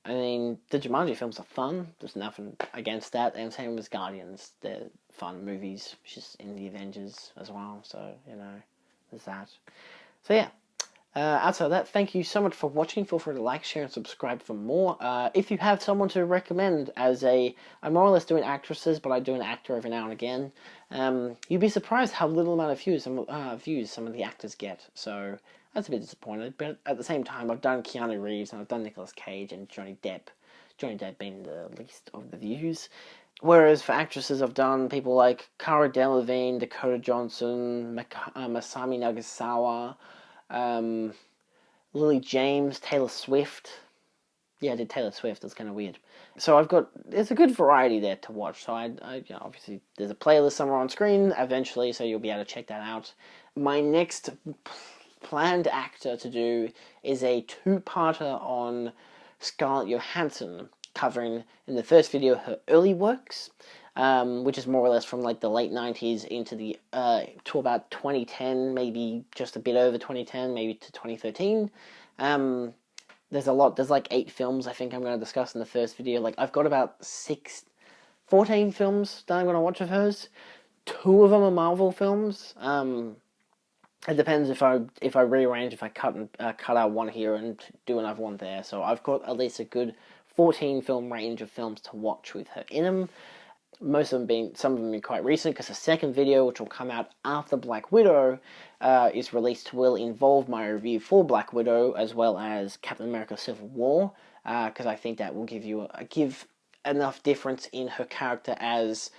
I mean, the Jumanji films are fun. There's nothing against that, and same with Guardians. They're fun movies. She's in the Avengers as well, so, you know, there's that. So yeah, outside of that, thank you so much for watching. Feel free to like, share, and subscribe for more. If you have someone to recommend as I'm more or less doing actresses, but I do an actor every now and again. You'd be surprised how little amount of views some of the actors get. So that's a bit disappointed. But at the same time, I've done Keanu Reeves and I've done Nicolas Cage and Johnny Depp. Johnny Depp being the least of the views. Whereas for actresses, I've done people like Cara Delevingne, Dakota Johnson, Masami Nagasawa, Lily James, Taylor Swift. Yeah, I did Taylor Swift. That's kind of weird. So there's a good variety there to watch. So obviously there's a playlist somewhere on screen eventually, so you'll be able to check that out. My next planned actor to do is a two-parter on Scarlett Johansson, covering in the first video her early works, which is more or less from like the late 90s into the to about 2010, maybe just a bit over 2010, maybe to 2013. There's like 8 films I think I'm going to discuss in the first video. Like, I've got about 14 films that I'm going to watch of hers. 2 of them are Marvel films. It depends if I rearrange, if I cut out one here and do another one there. So I've got at least a good 14 film range of films to watch with her in them. Some of them being quite recent, because the second video, which will come out after Black Widow, is released, will involve my review for Black Widow as well as Captain America: Civil War, because I think that will give enough difference in her character as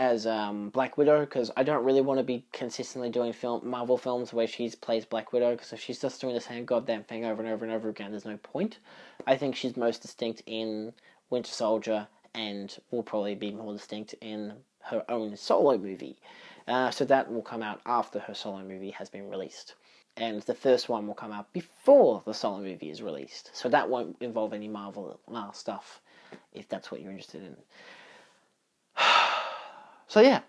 Black Widow, because I don't really want to be consistently doing Marvel films where she plays Black Widow, because if she's just doing the same goddamn thing over and over and over again, there's no point. I think she's most distinct in Winter Soldier, and will probably be more distinct in her own solo movie. So that will come out after her solo movie has been released. And the first one will come out before the solo movie is released. So that won't involve any Marvel stuff, if that's what you're interested in. So yeah,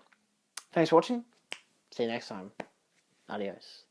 thanks for watching. See you next time. Adios.